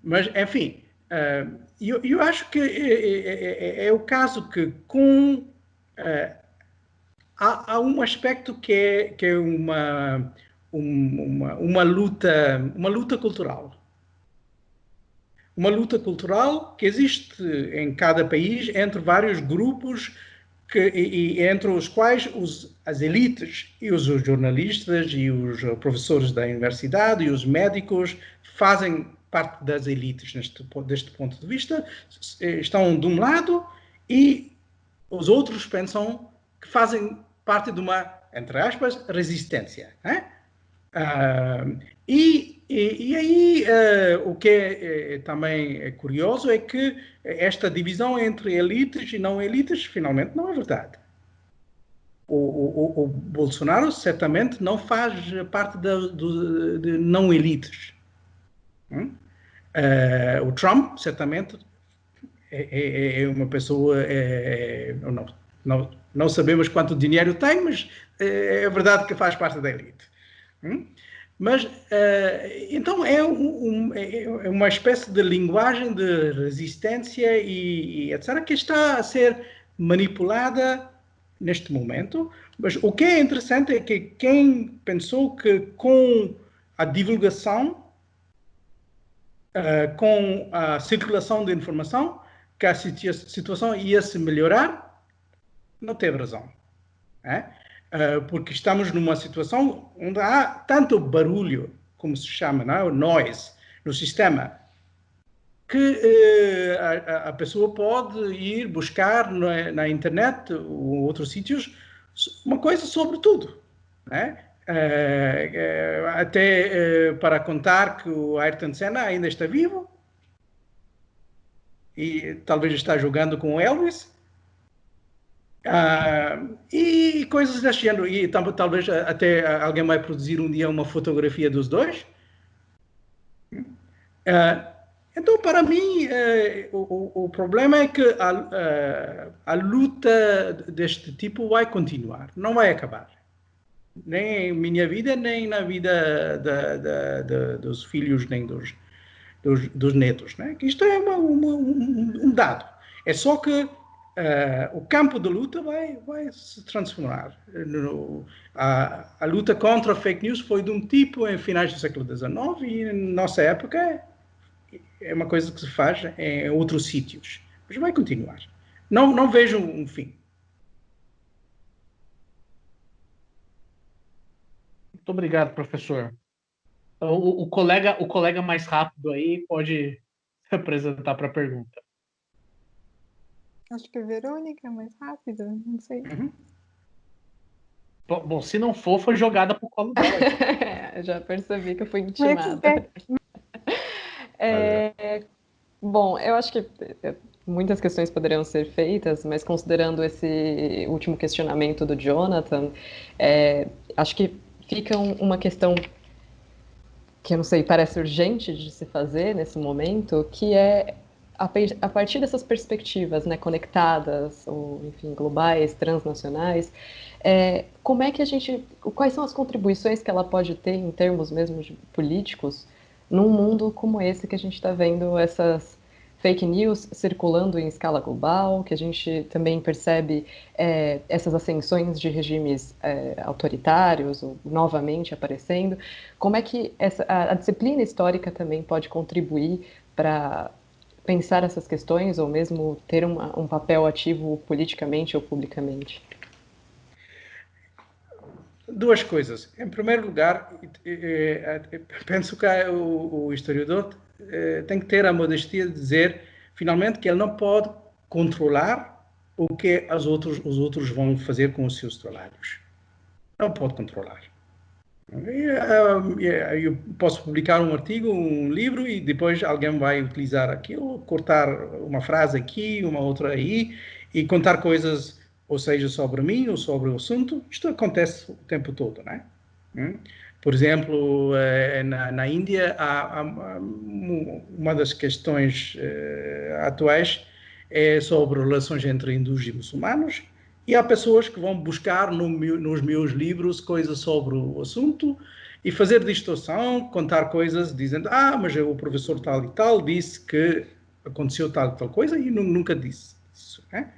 Mas, enfim, eu acho que é o caso que há um aspecto que é uma luta cultural. Uma luta cultural que existe em cada país entre vários grupos e entre os quais as elites e os jornalistas e os professores da universidade e os médicos fazem parte das elites deste ponto de vista, estão de um lado e os outros pensam que fazem parte de uma, entre aspas, resistência. E aí o que também é curioso é que esta divisão entre elites e não elites finalmente não é verdade. O Bolsonaro certamente não faz parte de não elites. O Trump certamente é uma pessoa, não sabemos quanto dinheiro tem, mas é verdade que faz parte da elite. Mas, então, é uma espécie de linguagem de resistência e etc., que está a ser manipulada neste momento. Mas o que é interessante é que quem pensou que com a divulgação, com a circulação de informação, que a situação ia se melhorar, não teve razão. porque estamos numa situação onde há tanto barulho, como se chama, não é? O noise, no sistema, que a pessoa pode ir buscar na internet ou outros sítios uma coisa sobre tudo, né? Até para contar que o Ayrton Senna ainda está vivo e talvez está jogando com o Elvis, e coisas deste género. E talvez até alguém vai produzir um dia uma fotografia dos dois. Então, para mim, o problema é que a luta deste tipo vai continuar, não vai acabar. Nem em minha vida, nem na vida dos filhos, nem dos netos. Né? Isto é um dado. É só que o campo de luta vai se transformar. A luta contra a fake news foi de um tipo em finais do século XIX e, na nossa época, é uma coisa que se faz em outros sítios. Mas vai continuar. Não vejo um fim. Muito obrigado, professor. Então, o colega mais rápido aí pode se apresentar para a pergunta. Acho que a Verônica é mais rápida, não sei. Uhum. Bom, se não for, foi jogada para o colo dela. Já percebi que eu fui intimada. Bom, eu acho que muitas questões poderiam ser feitas, mas considerando esse último questionamento do Jonathan, acho que fica uma questão que eu não sei, parece urgente de se fazer nesse momento, que é a partir dessas perspectivas, né, conectadas, ou enfim, globais, transnacionais, como é que quais são as contribuições que ela pode ter em termos mesmo de políticos num mundo como esse que a gente está vendo essas fake news circulando em escala global, que a gente também percebe essas ascensões de regimes autoritários, ou novamente aparecendo. Como é que a disciplina histórica também pode contribuir para pensar essas questões, ou mesmo ter um papel ativo politicamente ou publicamente? Duas coisas. Em primeiro lugar, penso que o historiador tem que ter a modestia de dizer, finalmente, que ele não pode controlar o que os outros vão fazer com os seus trabalhos. Não pode controlar. Eu posso publicar um artigo, um livro, e depois alguém vai utilizar aquilo, cortar uma frase aqui, uma outra aí, e contar coisas, ou seja, sobre mim ou sobre o assunto. Isto acontece o tempo todo, não é? Por exemplo, na Índia, há uma das questões atuais é sobre relações entre hindus e muçulmanos, e há pessoas que vão buscar nos meus livros coisas sobre o assunto e fazer distorção, contar coisas dizendo, mas o professor tal e tal disse que aconteceu tal e tal coisa e nunca disse isso, né?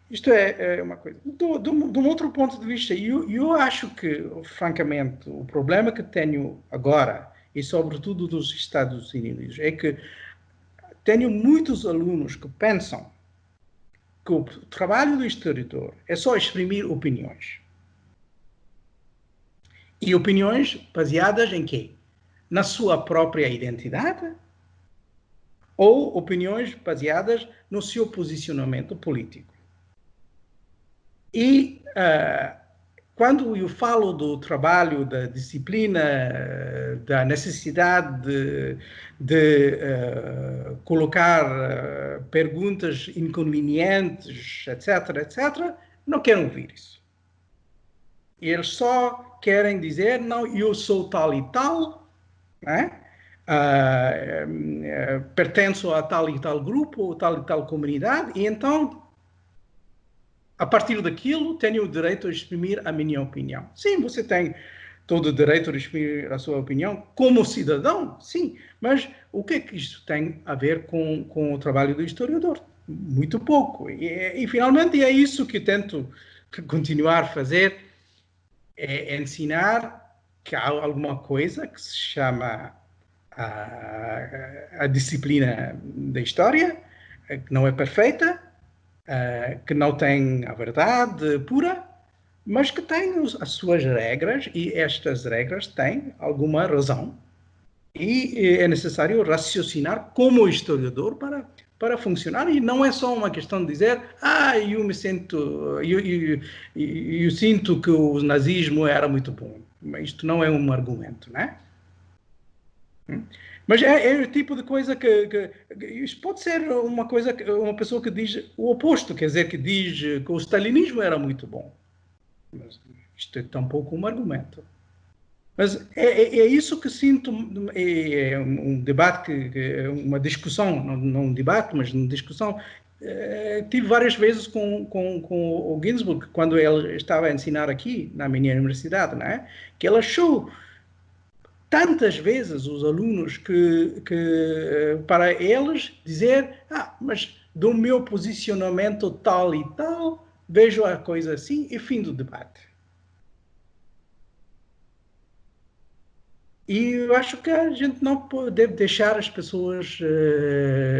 Isto é uma coisa. De um outro ponto de vista, eu acho que, francamente, o problema que tenho agora, e sobretudo dos Estados Unidos, é que tenho muitos alunos que pensam que o trabalho do historiador é só exprimir opiniões. E opiniões baseadas em quê? Na sua própria identidade ou opiniões baseadas no seu posicionamento político. E quando eu falo do trabalho, da disciplina, da necessidade de colocar perguntas inconvenientes, etc., não querem ouvir isso. E eles só querem dizer, não, eu sou tal e tal, né? Pertenço a tal e tal grupo, ou tal e tal comunidade, e então, a partir daquilo, tenho o direito a exprimir a minha opinião. Sim, você tem todo o direito a exprimir a sua opinião como cidadão, sim, mas o que é que isto tem a ver com o trabalho do historiador? Muito pouco. E finalmente, é isso que tento continuar a fazer, é ensinar que há alguma coisa que se chama a disciplina da história, que não é perfeita, que não tem a verdade pura, mas que tem as suas regras, e estas regras têm alguma razão, e é necessário raciocinar como historiador para funcionar, e não é só uma questão de dizer, eu sinto que o nazismo era muito bom. Isto não é um argumento, né? Mas é o tipo de coisa que isso pode ser uma pessoa que diz o oposto, quer dizer, que diz que o stalinismo era muito bom. Mas isto é tampouco um argumento. Mas é isso que sinto, é um debate, uma discussão, não um debate, mas uma discussão. Tive várias vezes com o Ginsburg, quando ele estava a ensinar aqui na minha universidade, né? Que ele achou tantas vezes os alunos que para eles dizer, mas do meu posicionamento tal e tal, vejo a coisa assim e fim do debate. E eu acho que a gente não deve deixar as pessoas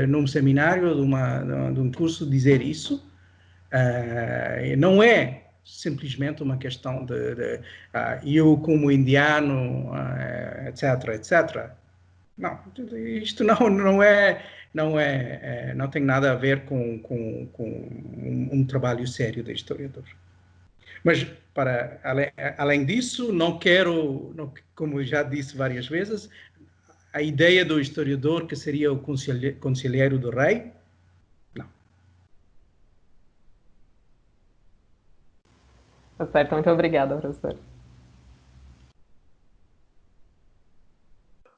num seminário, de um curso, dizer isso. Não é simplesmente uma questão de eu como indiano, etc, etc. Não, isto não tem nada a ver com um trabalho sério de historiador. Mas, além disso, não quero, como já disse várias vezes, a ideia do historiador que seria o conselheiro do rei, não. Tá certo, muito obrigada, professor.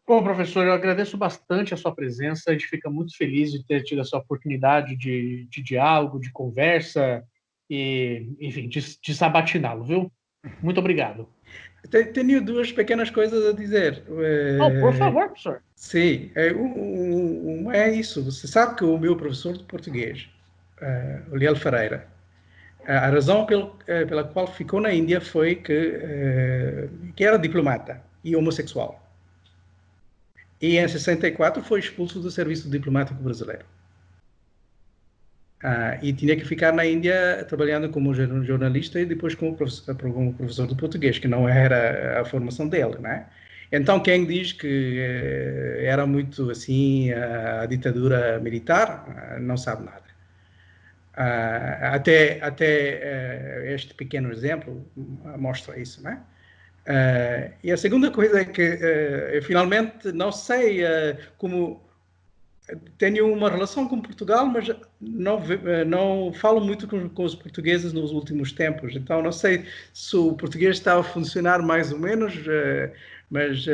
Bom, professor, eu agradeço bastante a sua presença. A gente fica muito feliz de ter tido essa oportunidade de diálogo, de conversa e, enfim, de sabatiná-lo, viu? Muito obrigado. Tenho duas pequenas coisas a dizer. Por favor, professor. Sim, é isso. Você sabe que o meu professor de português, o Liel Ferreira, a razão pela qual ficou na Índia foi que era diplomata e homossexual. E em 64 foi expulso do serviço diplomático brasileiro. E tinha que ficar na Índia trabalhando como jornalista e depois como professor de português, que não era a formação dele, né? Então, quem diz que era muito assim a ditadura militar, não sabe nada. Até este pequeno exemplo mostra isso, né? E a segunda coisa é que, eu finalmente, não sei como... Tenho uma relação com Portugal, mas não falo muito com os portugueses nos últimos tempos. Então, não sei se o português está a funcionar mais ou menos, mas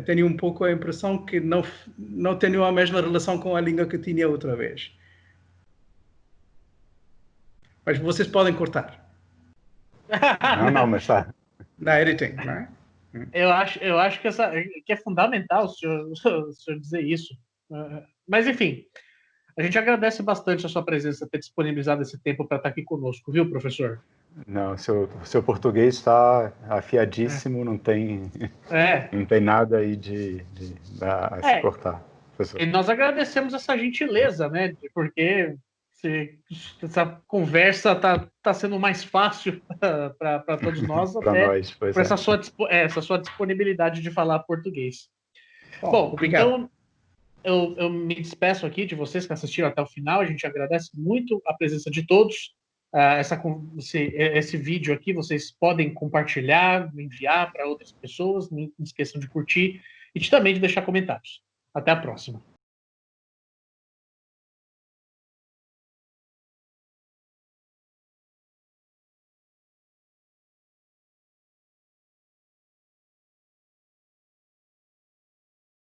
tenho um pouco a impressão que não tenho a mesma relação com a língua que tinha outra vez. Mas vocês podem cortar. Não, mas tá. Na editing, não é? Eu acho que é fundamental o senhor dizer isso. Mas, enfim, a gente agradece bastante a sua presença, ter disponibilizado esse tempo para estar aqui conosco, viu, professor? Não, seu português está afiadíssimo, não tem nada aí a se cortar, professor. E nós agradecemos essa gentileza, né? Porque essa conversa tá sendo mais fácil para todos nós, até por essa sua disponibilidade de falar português. Bom, obrigado. Então eu me despeço aqui de vocês que assistiram até o final. A gente agradece muito a presença de todos. Esse vídeo aqui vocês podem compartilhar, enviar para outras pessoas. Não esqueçam de curtir e também de deixar comentários. Até a próxima.